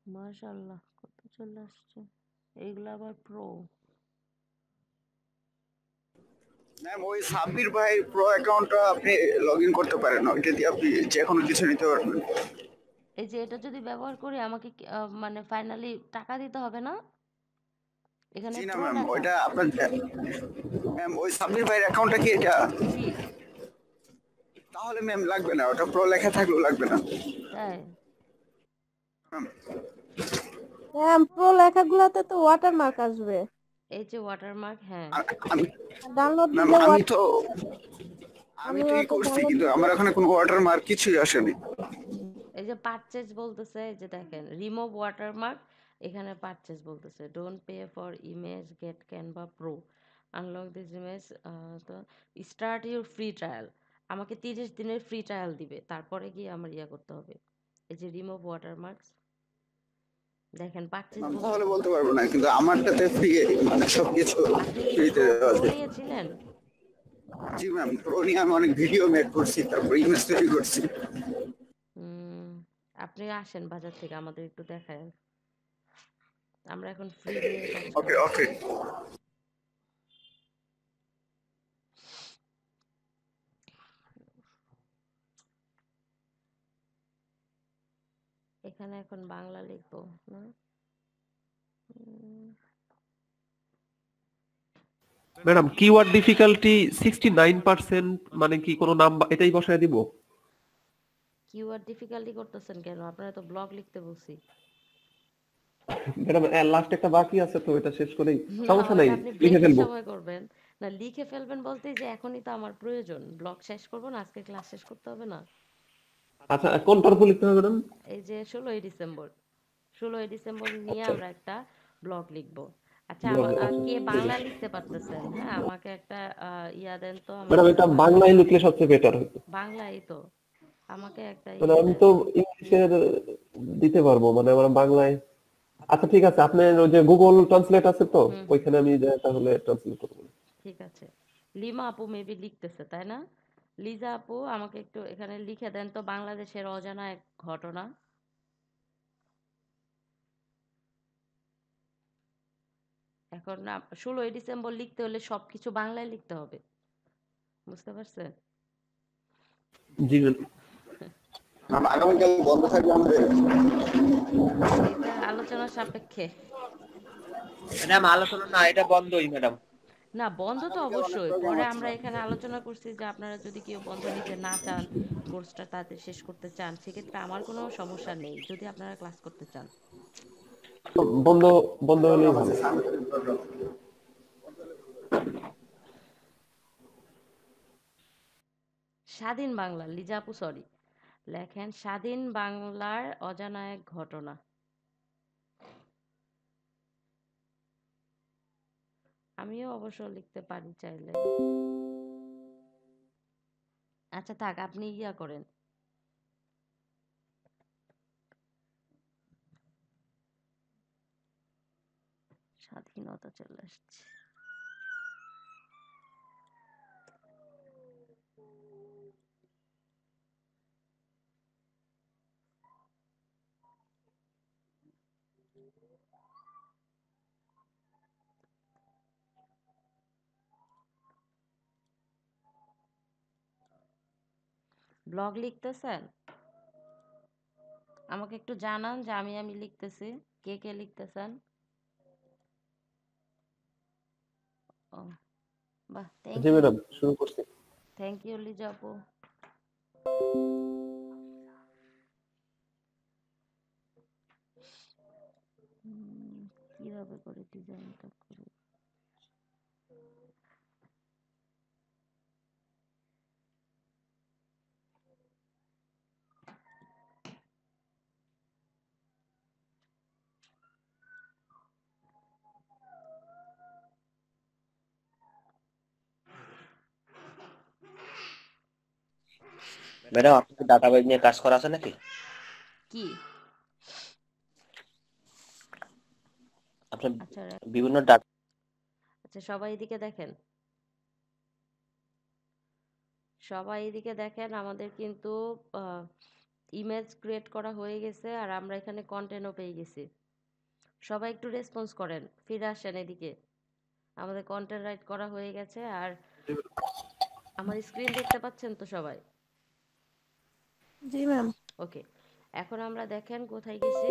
S1: মাশাআল্লাহ, কত চলে আসছে, এইগুলো আবার প্রো।
S6: ম্যাম ওই সাব্বির ভাই প্রো অ্যাকাউন্টটা আপনি লগ ইন করতে পারেন, ওইটা দিয়ে আপনি যে কোনো কিছু নিতে পারবেন।
S1: এই যে এটা যদি ব্যবহার করি আমাকে মানে ফাইনালি টাকা দিতে হবে না? এখানে
S6: জি না
S1: প্রো
S6: ম্যাম,
S1: লেখা।
S6: ওইটা আপনার ম্যাম ওই সাব্বির ভাইয়ের অ্যাকাউন্টটা কি এটা?
S1: জি।
S6: তাহলে ম্যাম লাগবে না, ওটা প্রো লেখা থাকলেও লাগবে না
S1: তাই?
S6: ম্যাম।
S2: ম্যাম প্রো লেখাগুলোতে তো ওয়াটারমার্ক আসবে।
S1: এই যে ওয়াটারমার্ক, হ্যাঁ।
S6: আমি
S2: ডাউনলোড
S6: ম্যাম
S2: দিলে
S6: আমি তো আমি
S2: আমি
S6: তো ই
S2: ওটা
S6: করছি,
S2: ডাউনলোড
S6: কিন্তু
S2: দিলে
S6: আমার এখানে কোনো ওয়াটার মার্ক কিছুই আসেনি।
S1: এই যে পারচেজ বলতেছে, এই যে দেখেন রিমুভ ওয়াটারমার্ক, এখানে পারচেজ বলতেছে don't pay for image get Canva pro unlock this image. তো স্টার্ট ইউর ফ্রি ট্রায়াল, আমাকে 30 দিনের ফ্রি ট্রায়াল দিবে, তারপরে গিয়ে আমার ইয়া করতে হবে। এই যে রিমুভ ওয়াটারমার্কস, দেখেন পারচেজ
S6: ম্যাম তাহলে
S1: বলতেছে।
S6: বলতে পারবো না, কিন্তু আমারটাতে ফ্রি, মানে সবকিছু
S1: আপনি কি
S6: ফ্রিতে
S1: প্রো
S6: দেওয়া
S1: প্রো
S6: আছে।
S1: নিয়েছিলেন?
S6: জি ম্যাম, প্রো নিয়ে আমি অনেক ভিডিও মেক করছি, তারপর ইমেজ তৈরি করছি।
S1: হুম, আপনি আসেন বাজার থেকে, আমাদের একটু দেখায়, আমরা এখন ফ্রি নিয়ে কাজ
S6: ওকে
S1: করি।
S6: ওকে।
S1: এখানে এখন বাংলা লিখবো না?
S3: ম্যাডাম কিওয়ার্ড ডিফিকাল্টি 69%, মানে কি কোনো নাম এটাই বসায় দিব?
S1: কিওয়ার্ড ডিফিকাল্টি করতেছেন কেন? আপনারা তো ব্লগ লিখতে বলছি।
S3: ম্যাডাম লাস্ট একটা বাকি আছে, তো এটা শেষ করেই
S1: না,
S3: সমস্যা নাই,
S1: ওইটা আপনি
S3: লিখে
S1: ব্রেকের
S3: ফেলবো।
S1: সময় করবেন। না, লিখে ফেলবেন বলতে যে এখনই তো আমার প্রয়োজন, ব্লগ শেষ করবো না, আজকে ক্লাস শেষ করতে হবে না?
S3: আচ্ছা কোন পর্ব লিখতে হবে ম্যাডাম?
S1: এই যে 16ই ডিসেম্বর, 16ই ডিসেম্বর নিয়ে
S3: আচ্ছা
S1: আমরা একটা ব্লগ লিখবো। আচ্ছা,
S3: ব্লগ, আচ্ছা
S1: কে
S3: ঠিক
S1: বাংলা
S3: আছে
S1: লিখতে পারতেছেন? হ্যাঁ, আমাকে একটা ইয়া দেন তো, আমি
S3: ম্যাডাম,
S1: একটা
S3: এটা বাংলায় লিখলে সবচেয়ে বেটার হতো।
S1: বাংলায় তো আমাকে একটা
S3: মানে
S1: ইয়ে
S3: আমি
S1: দেন।
S3: তো ইংলিশের দিতে পারবো, মানে আমার বাংলায়। আচ্ছা ঠিক আছে, আপনার ওই যে গুগল ট্রান্সলেট আছে তো,
S1: হুম,
S3: ওইখানে আমি তাহলে ট্রান্সলেট করবো।
S1: ঠিক আছে। লিমা আপু মেবি লিখতেছে, তাই না? লিজা আপু আমাকে একটু এখানে লিখে দেন তো, বাংলাদেশের অজানা এক ঘটনা। এখন না, 16ই ডিসেম্বর লিখতে হলে সবকিছু বাংলায় লিখতে হবে, বুঝতে পারছেন?
S3: জি ম্যাডাম।
S6: ম্যাম আগামীকাল বন্ধ থাকবে আমাদের?
S1: এটা আলোচনা সাপেক্ষে।
S7: ম্যাডাম আলোচনা না, এটা বন্ধই ম্যাডাম।
S1: না, বন্ধ তো
S6: আগামীকাল অনেক
S1: অবশ্যই।
S6: প্রোগ্রাম
S1: পরে
S6: আছে।
S1: আমরা এখানে আলোচনা করছি যে আপনারা যদি কেউ বন্ধ নিতে না চান, কোর্সটা তাদের শেষ করতে চান, সেক্ষেত্রে আমার কোনো সমস্যা নেই, যদি আপনারা ক্লাস করতে চান।
S3: বন্ধ বন্ধ হলেই
S6: প্রোগ্রাম আছে,
S3: ভালো।
S6: সাংস্কৃতিক প্রোগ্রাম।
S1: স্বাধীন বাংলা, লিজা আপু সরি, লেখেন স্বাধীন বাংলার অজানা এক ঘটনা। আমিও অবশ্য লিখতে পারি চাইলে। আচ্ছা থাক, আপনি ইয়া করেন। স্বাধীনতা চলে আসছে। ব্লগ লিখতেছেন? আমাকে একটু জানান যে আমি লিখতেছি, কে কে লিখতেছেন। ও, বাহ, থ্যাংক
S3: জি
S1: ইউ।
S3: ম্যাডাম, শুরু করছি।
S1: থ্যাংক ইউ লিজা আপু। কিভাবে করে ডিজাইনটা করি?
S7: ম্যাডাম আপনার ডাটাবেজ নিয়ে কাজ করা আছে নাকি?
S1: কি?
S7: আপনার
S1: আচ্ছা
S7: বিভিন্ন ডাটা।
S1: আচ্ছা, সবাই এদিকে দেখেন, সবাই এদিকে দেখেন, আমাদের কিন্তু ইমেজ ক্রিয়েট করা হয়ে গেছে, আর আমরা এখানে কন্টেন্টও পেয়ে গেছি। সবাই একটু রেসপন্স করেন, ফিরে আসেন এদিকে। আমাদের কন্টেন্ট রাইট করা হয়ে গেছে, আর আমার স্ক্রিন দেখতে পাচ্ছেন তো সবাই?
S2: জি ম্যাম।
S1: ওকে, এখন আমরা দেখেন কোথায় গেছি।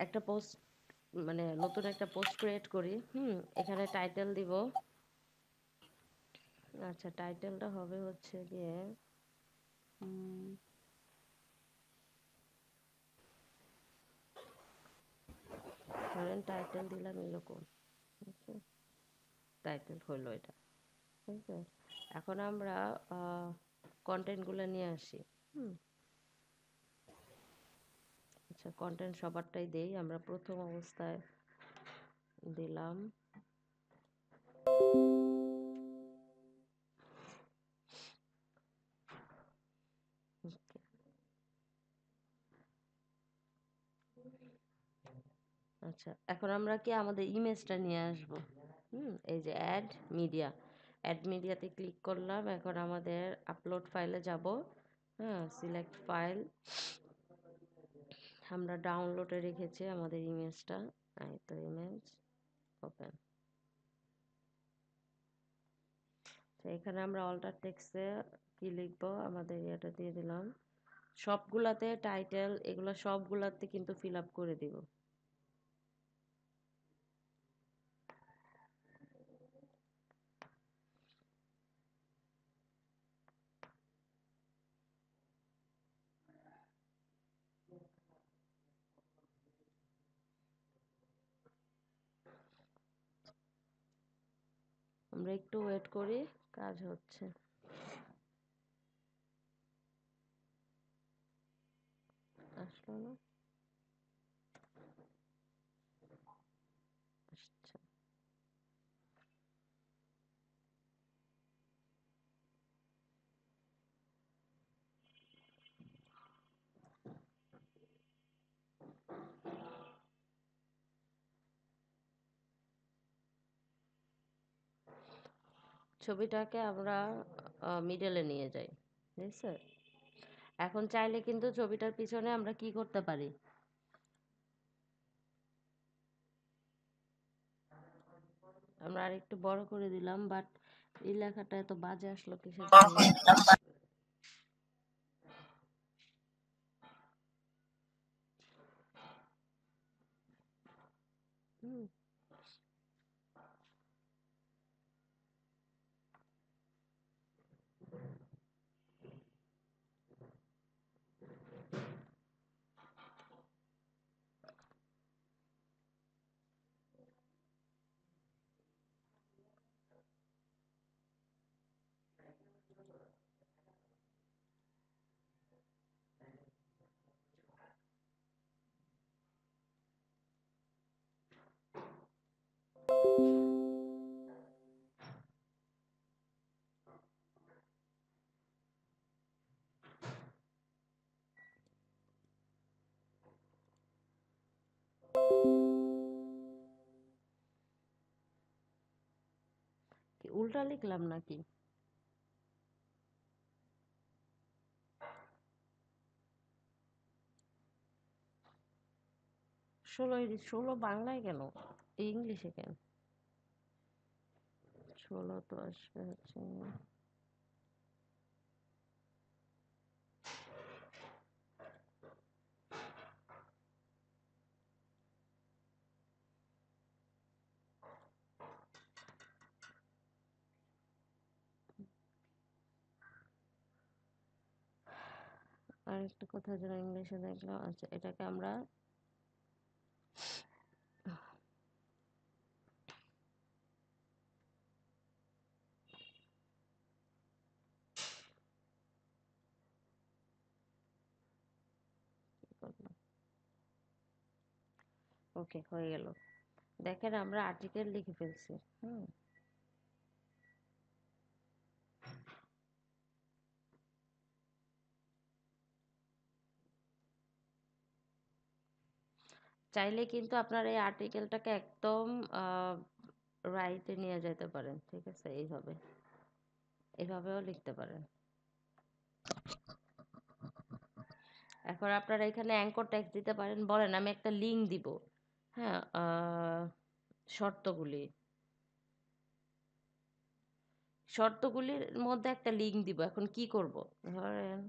S1: একটা পোস্ট, মানে নতুন একটা পোস্ট ক্রিয়েট করি। এখানে টাইটেল দিব। আচ্ছা, টাইটেলটা হবে হচ্ছে গিয়ে উম, ধরেন টাইটেল দিলাম এরকম। টাইটেল হলো এটা, ঠিক আছে? এখন আমরা কন্টেন্টগুলো নিয়ে আসি। হুম আচ্ছা, কন্টেন্ট সবারটাই দেই। আমরা প্রথম অবস্থায় দিলাম আচ্ছা, এখন আমরা কি আমাদের ইমেজটা নিয়ে আসবো। এই যে অ্যাড মিডিয়াতে ক্লিক করলাম। এখন আমাদের আপলোড ফাইলে যাব। সিলেক্ট ফাইল, আমরা ডাউনলোডে রেখেছি আমাদের ইমেজটা। এই তো ইমেজ, ওপেন। তো এখানে আমরা অল্টার টেক্সটে কি লিখবো, আমাদের এটা দিয়ে দিলাম। সবগুলাতে টাইটেল এগুলো সবগুলাতে কিন্তু ফিল আপ করে দিব। আমরা একটু ওয়েট করি, কাজ হচ্ছে। আসলো না? আচ্ছা, ছবিটাকে আমরা মিডলে নিয়ে যাই, ঠিক আছে? এখন চাইলে কিন্তু ছবিটার পিছনে আমরা কি করতে পারি, আমরা আরেকটু বড় করে দিলাম, বাট এই লেখাটা এত বাজে আসলো কিসের জন্য? হুম, কি উল্টা লিখলাম নাকি? ষোলো বাংলায় কেন, ইংলিশে কেন? 16 তো আসবে হচ্ছে আরেকটা কথা যেন ইংলিশে দেখলাম। আচ্ছা, এটাকে আমরা ওকে, হয়ে গেল। দেখেন আমরা আর্টিকেল লিখে ফেলছি। চাইলে কিন্তু আপনার এই আর্টিকেলটাকে একদম রাইটে নিয়ে যেতে পারেন, ঠিক আছে? এইভাবেও লিখতে পারেন। এখন আপনারা এখানে অ্যাঙ্কর ট্যাগ দিতে পারেন। বলেন আমি একটা লিঙ্ক দিব। হ্যাঁ, শর্তগুলি শর্তগুলির মধ্যে একটা লিঙ্ক দিব। এখন কি করব? ধরেন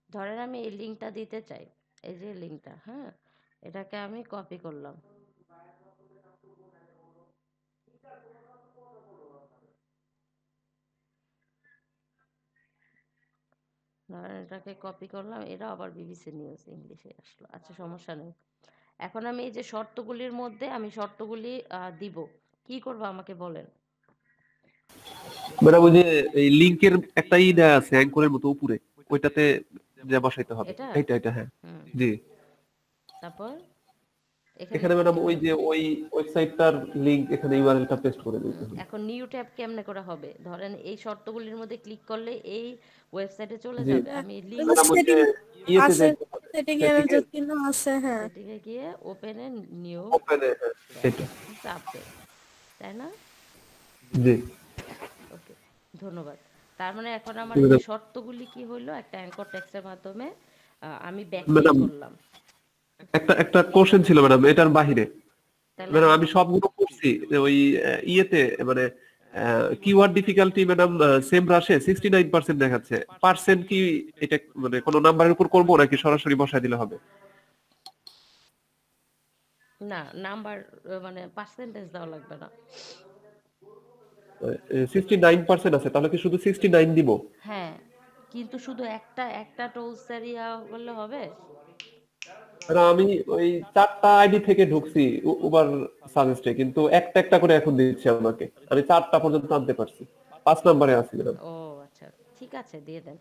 S1: ধরেন আমি এই লিঙ্কটা দিতে চাই। এই যে লিঙ্কটা, হ্যাঁ? এটাকে আমি কপি করলাম। ধরেন এটাকে কপি করলাম, এটা আবার বিবিসি নিউজ ইংলিশে আসলো। আচ্ছা, সমস্যা নেই। এখন আমি এই যে শর্তগুলির মধ্যে আমি শর্তগুলি দিব। কি করব আমাকে বলেন?
S3: ম্যাডাম ওই যে এই লিংকের একটা দেয়া আছে অ্যাঙ্করের মতো উপরে, ওইটাতে যা বসাইতে হবে।
S1: এটা?
S3: এটা হ্যাঁ।
S1: হুম।
S3: জি।
S1: তারপর এখানে
S3: এখানে ম্যাডাম ওই যে ওই ওয়েবসাইটটার লিংক এখানে ইউআরএলটা পেস্ট করে দিতে হবে।
S1: এখন নিউ ট্যাব কেমনে করা হবে? ধরেন এই শর্তগুলির মধ্যে ক্লিক করলে এই ওয়েবসাইটে চলে
S3: জি
S1: যাবে। আমি
S2: ওই
S1: লিঙ্ক
S2: যে
S3: ম্যাডাম ওই যে
S2: সেটিং
S3: ইয়েতে
S2: আছে,
S3: যাইতে হবে,
S2: সেটিং এর
S3: সেটিংয়ে
S2: যে চিহ্ন আছে, হ্যাঁ।
S1: সেটিংয়ে গিয়ে ওপেন এ নিউ
S3: ওপেনে সেটা।
S1: আপডেট, তাই না?
S3: জি।
S1: ওকে, ধন্যবাদ। তার মানে এখন আমার এই যে
S3: ম্যাডাম
S1: শর্তগুলি কি হইলো, একটা অ্যাঙ্কর টেক্সটের মাধ্যমে আমি ব্যাকটিক
S3: ম্যাডাম
S1: করলাম।
S3: একটা কোশ্চেন ছিল ম্যাডাম এটার বাহিরে।
S1: তাহলে
S3: ম্যাডাম
S1: আমি
S3: আমি সবগুলো করছি ওই ইয়েতে, মানে কিওয়ার্ড ডিফিকাল্টি ম্যাডাম সেম রাশে 69% দেখাচ্ছে। পার্সেন্ট কি এটা মানে কোন নাম্বারের উপর করব নাকি সরাসরি বসায় দিলে হবে?
S1: না, নাম্বার মানে পার্সেন্টেজ দেওয়া লাগবে না।
S3: 69% আছে, তাহলে কি শুধু 69 দিব?
S1: হ্যাঁ, কিন্তু শুধু একটা টুলস এরিয়া করলে হবে?
S3: আর আমি ওই 4টা আইডি থেকে ঢুকছি উবার সাজেস্টে, কিন্তু একটা একটা করে এখন দিচ্ছে আমাকে। আমি 4টা পর্যন্ত আনতে পারছি, 5 নম্বরে আছি ম্যাডাম।
S1: ও আচ্ছা, ঠিক আছে, দিয়ে দেন।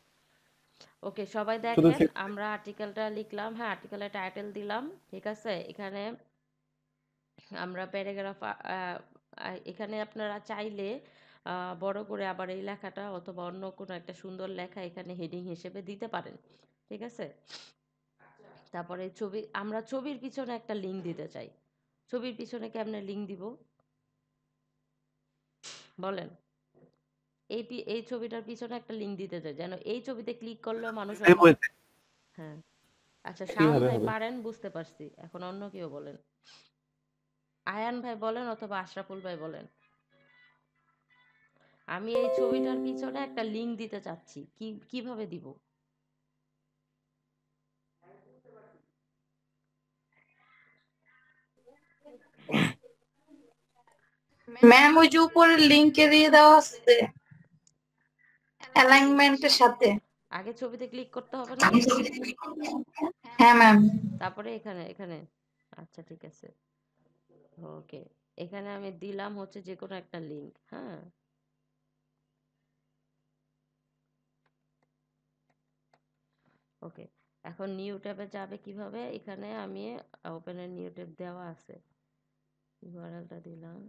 S1: ওকে, সবাই
S3: শুধু
S1: দেখেন, আমরা আর্টিকেলটা লিখলাম, হ্যাঁ, আর্টিকেলের টাইটেল দিলাম, ঠিক আছে? এখানে আমরা প্যারাগ্রাফ এখানে আপনারা চাইলে বড় করে আবার এই লেখাটা অথবা অন্য কোনো একটা সুন্দর লেখা এখানে হেডিং হিসেবে দিতে পারেন, ঠিক আছে? তারপরে আমরা ছবির পিছনে একটা লিঙ্ক দিতে চাই। ছবির পিছনে কেমনে লিঙ্ক দিব বলেন? এই ছবিটার পিছনে একটা লিঙ্ক দিতে চাই, যেন এই ছবিতে ক্লিক করলেও মানুষ
S3: সেম ওয়েতে
S1: হ্যাঁ। আচ্ছা, শাওন
S3: কিভাবে
S1: ভাই
S3: হবে?
S1: পারেন, বুঝতে পারছি। এখন অন্য কেউ বলেন। আয়ান ভাই বলেন অথবা আশরাফুল ভাই বলেন। আমি এই ছবিটার পিছনে একটা লিঙ্ক দিতে চাচ্ছি, কিভাবে দিব?
S5: ম্যাম ওই যে উপরের লিংকে দিয়ে দেওয়া আছে অ্যালাইনমেন্টের সাথে।
S1: আগে ছবিতে ক্লিক করতে হবে না?
S5: হ্যাঁ ম্যাম।
S1: তারপরে এখানে এখানে আচ্ছা, ঠিক আছে, ওকে। এখানে আমি দিলাম হচ্ছে যে কোনো একটা লিঙ্ক, হ্যাঁ। ওকে, এখন নিউ ট্যাবে যাবে কিভাবে? এখানে আমি ওপেনের নিউ ট্যাব দেওয়া আছে, ইউআরএলটা দিলাম।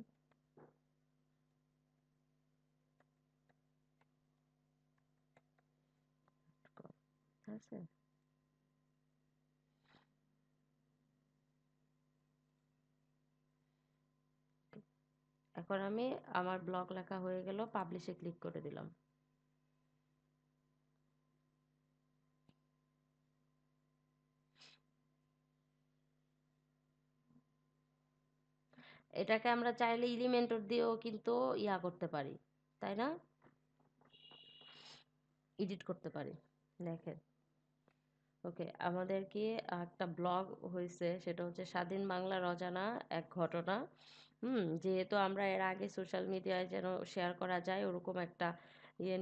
S1: আছে, এখন আমি আমার ব্লগ লেখা হয়ে গেল, পাবলিশে ক্লিক করে দিলাম। এটাকে আমরা চাইলে এলিমেন্টর দিয়েও কিন্তু করতে পারি, তাই না? এডিট করতে পারি, দেখেন। ওকে, আমাদের কি একটা ব্লগ হয়েছে, সেটা হচ্ছে স্বাধীন বাংলার অজানা এক ঘটনা। যেহেতু আমরা এর আগে সোশ্যাল মিডিয়ায় যেন শেয়ার করা যায় ওরকম একটা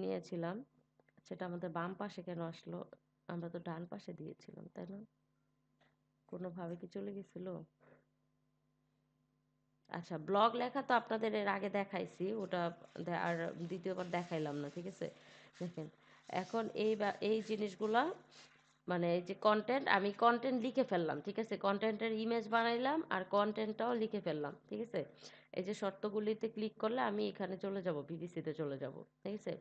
S1: নিয়েছিলাম, সেটা আমাদের বাম পাশে কেন আসলো? আমরা তো ডান পাশে দিয়েছিলাম, তাই না? কোনোভাবে কি চলে গেছিল? আচ্ছা, ব্লগ লেখা তো আপনাদের এর আগে দেখাইছি, ওটা আর দ্বিতীয়বার দেখাইলাম না, ঠিক আছে? দেখেন, এখন এই জিনিসগুলা মানে এই যে কন্টেন্ট, আমি কন্টেন্ট লিখে ফেললাম, ঠিক আছে, কন্টেন্টের ইমেজ বানাইলাম আর কন্টেন্টটাও লিখে ফেললাম, ঠিক আছে। এই যে শর্তগুলিতে ক্লিক করলে আমি এখানে চলে যাব, বিবিসিতে চলে যাব, ঠিক আছে।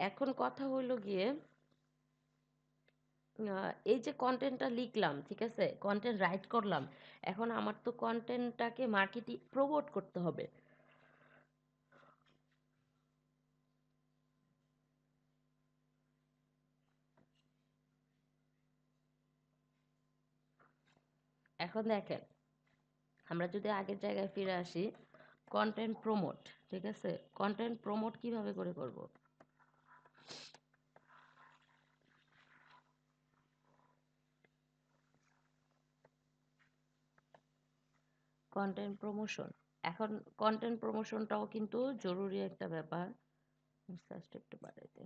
S1: এখন কথা হইলো গিয়ে এই যে কন্টেন্টটা লিখলাম, ঠিক আছে, কন্টেন্ট রাইট করলাম, এখন আমার তো কন্টেন্টটাকে মার্কেটিং প্রমোট করতে হবে। এখন দেখেন, আমরা যদি আগের জায়গায় ফিরে আসি, কন্টেন্ট প্রমোট, ঠিক আছে, কন্টেন্ট প্রমোট কিভাবে করে করব? কন্টেন্ট প্রমোশন, এখন কন্টেন্ট প্রমোশনটাও কিন্তু জরুরি একটা ব্যাপার। সার্চটা একটু বাড়াইতে,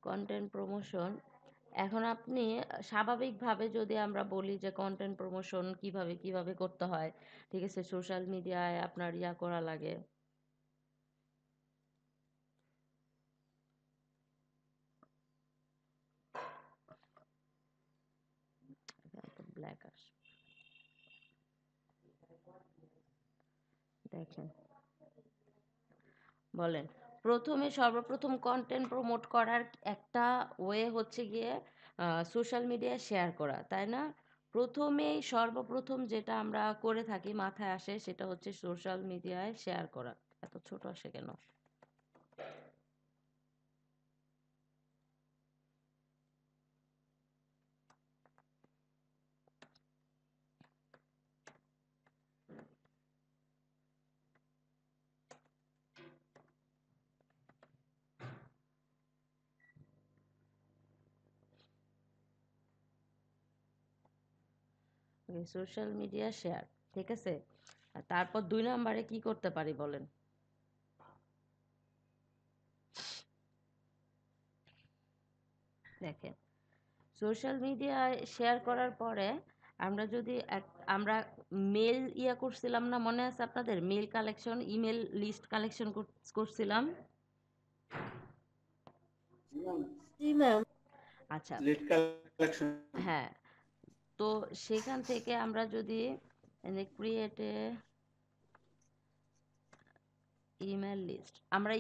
S1: কন্টেন্ট প্রমোশন, এখন আপনি স্বাভাবিকভাবে যদি আমরা বলি যে কন্টেন্ট প্রমোশন কিভাবে কিভাবে করতে হয়, ঠিক আছে, সোশ্যাল মিডিয়ায় আপনার ইয়া করা লাগে, ব্ল্যাক আস, দেখেন, বলেন, প্রথমে সর্বপ্রথম কন্টেন্ট প্রমোট করার একটা ওয়ে হচ্ছে গিয়ে সোশ্যাল মিডিয়ায় শেয়ার করা, তাই না? প্রথমেই সর্বপ্রথম যেটা আমরা করে থাকি মাথায় আসে সেটা হচ্ছে সোশ্যাল মিডিয়ায় শেয়ার করা। এত ছোট আসে কেন? সোশ্যাল মিডিয়া শেয়ার, ঠিক আছে। আর তারপর 2 নম্বরে কি করতে পারি বলেন? দেখেন, সোশ্যাল মিডিয়ায় শেয়ার করার পরে আমরা যদি আমরা মেল ইয়া করছিলাম না, মনে আছে আপনাদের? Mail collection, email list collection করছিলাম।
S2: জি ম্যাম।
S1: আচ্ছা,
S4: লিড কালেকশন।
S1: হ্যাঁ, তো সেখান থেকে আমরা যদি ক্রিয়েটে ইমেল লিস্ট, আমরা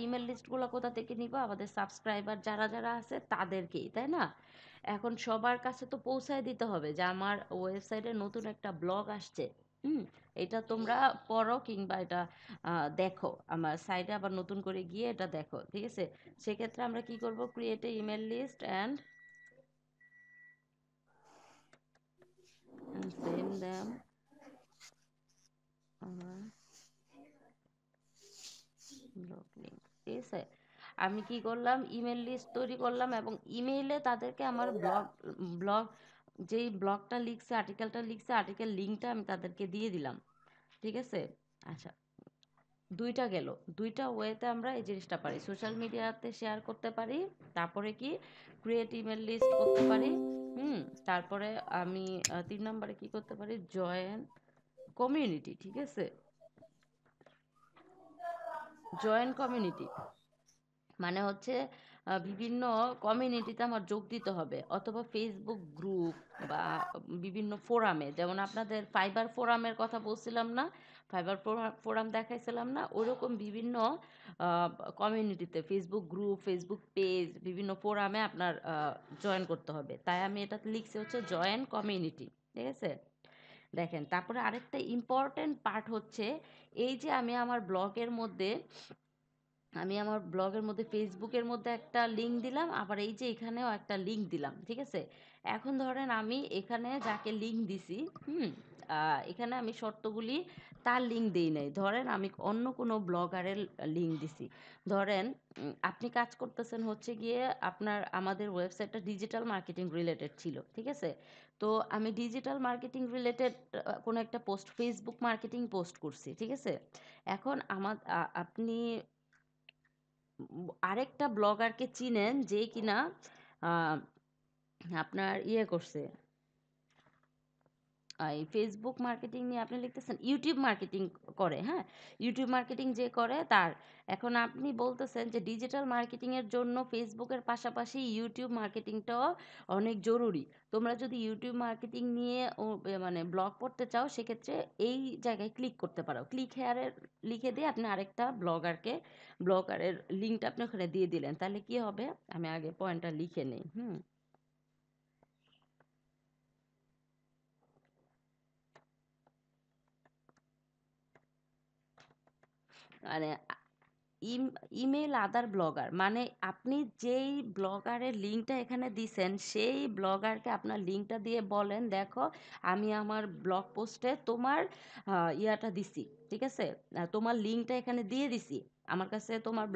S1: ইমেল লিস্টগুলো কোথা থেকে নিব? আমাদের সাবস্ক্রাইবার যারা যারা আছে তাদেরকেই, তাই না? এখন সবার কাছে তো পৌঁছায় দিতে হবে যে আমার ওয়েবসাইটে নতুন একটা ব্লগ আসছে, এটা তোমরা পড়ো কিংবা এটা দেখো, আমার সাইটে আবার নতুন করে গিয়ে এটা দেখো, ঠিক আছে। সেক্ষেত্রে আমরা কি করব? Create a email list and send them আমার ব্লগ লিংক, ঠিক আছে। আমি কি করলাম? ইমেল লিস্ট তৈরি করলাম এবং ইমেইলে তাদেরকে আমার ব্লগ যেই ব্লগটা লিখছে, আর্টিকেলটা লিখছে, আর্টিকেল লিঙ্কটা আমি তাদেরকে দিয়ে দিলাম, ঠিক আছে। আচ্ছা, দুইটা গেল, দুইটা ওয়েতে আমরা এই জিনিসটা পারি, সোশ্যাল মিডিয়াতে শেয়ার করতে পারি, তারপরে কি ক্রিয়েট ইমেল লিস্ট করতে পারি, তারপরে আমি 3 নম্বরে কি করতে পারি? জয়েন কমিউনিটি, ঠিক আছে, জয়েন কমিউনিটি মানে হচ্ছে বিভিন্ন কমিউনিটিতে আমার যোগ দিতে হবে, অথবা ফেসবুক গ্রুপ বা বিভিন্ন ফোরামে, যেমন আপনাদের ফাইবার ফোরামের কথা বলছিলাম না, ফাইবার ফোরাম দেখাইছিলাম না, ওরকম বিভিন্ন কমিউনিটিতে, ফেসবুক গ্রুপ, ফেসবুক পেজ, বিভিন্ন ফোরামে আপনার জয়েন করতে হবে। তাই আমি এটা লিখছি হচ্ছে জয়েন কমিউনিটি, ঠিক আছে। দেখেন, তারপরে আরেকটা ইম্পর্টেন্ট পার্ট হচ্ছে, এই যে আমি আমার ব্লগের মধ্যে ফেসবুকের মধ্যে একটা লিঙ্ক দিলাম, আবার এই যে এখানেও একটা লিঙ্ক দিলাম, ঠিক আছে। এখন ধরেন আমি এখানে যাকে লিঙ্ক দিছি, এখানে আমি শর্তগুলি তার লিঙ্ক দিই নাই, ধরেন আমি অন্য কোনো ব্লগারের লিঙ্ক দিছি। ধরেন আপনি কাজ করতেছেন হচ্ছে গিয়ে আমাদের ওয়েবসাইটটা ডিজিটাল মার্কেটিং রিলেটেড ছিল, ঠিক আছে। তো আমি ডিজিটাল মার্কেটিং রিলেটেড কোনো একটা পোস্ট, ফেসবুক মার্কেটিং পোস্ট করছি, ঠিক আছে। এখন আপনি আরেকটা ব্লগারকে চিনেন যে কিনা আহ, আপনার ইয়ে করছে, এই ফেসবুক মার্কেটিং নিয়ে আপনি লিখতেছেন ইউটিউব মার্কেটিং করে, হ্যাঁ, ইউটিউব মার্কেটিং যে করে তার। এখন আপনি বলতেছেন যে ডিজিটাল মার্কেটিং এর জন্য ফেসবুকের পাশাপাশি ইউটিউব মার্কেটিংটাও অনেক জরুরি। তোমরা যদি ইউটিউব মার্কেটিং নিয়ে মানে ব্লগ পড়তে চাও, সেক্ষেত্রে এই জায়গায় ক্লিক করতে পারো। ক্লিক হেয়ারে লিখে দিয়ে আপনি আরেকটা ব্লগারের লিঙ্কটা আপনি ওখানে দিয়ে দিলেন, তাহলে কি হবে, আমি আগে পয়েন্টটা লিখে নেই। মানে ইমেল আদার ব্লগার, মানে আপনি যেই ব্লগারের লিঙ্কটা এখানে দিছেন সেই ব্লগারকে আপনার লিঙ্কটা দিয়ে বলেন, দেখো আমি আমার ব্লগ পোস্টে তোমার ইয়াটা দিছি, ঠিক আছে, তোমার লিঙ্কটা এখানে দিয়ে দিছি, আমার কাছে তোমার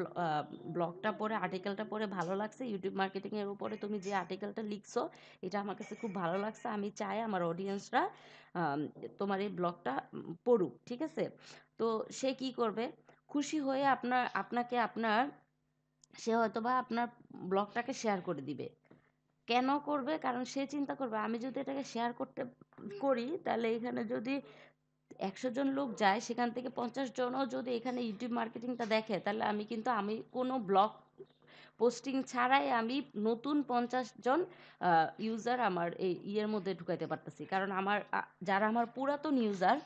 S1: ব্লগটা পড়ে আর্টিকেলটা পড়ে ভালো লাগছে, ইউটিউব মার্কেটিং এর উপরে তুমি যে আর্টিকেলটা লিখছো এটা আমার কাছে খুব ভালো লাগছে, আমি চাই আমার অডিয়েন্সরা তোমার এই ব্লগটা পড়ুক, ঠিক আছে। তো সে কি করবে, খুশি হয়ে সে হয়তোবা আপনার ব্লগটাকে শেয়ার করে দিবে। কেন করবে, কারণ সে চিন্তা করবে আমি যদি এটাকে শেয়ার করি, তাহলে এখানে যদি 100 জন লোক যায়, সেখান থেকে 50 জনও যদি এখানে ইউটিউব মার্কেটিংটা দেখে, তাহলে আমি কোনো ব্লগ পোস্টিং ছাড়াই আমি নতুন 50 জন ইউজার আমার এই ইয়ের মধ্যে ঢুকাইতে পারতেছি। কারণ যারা আমার পুরাতন ইউজার,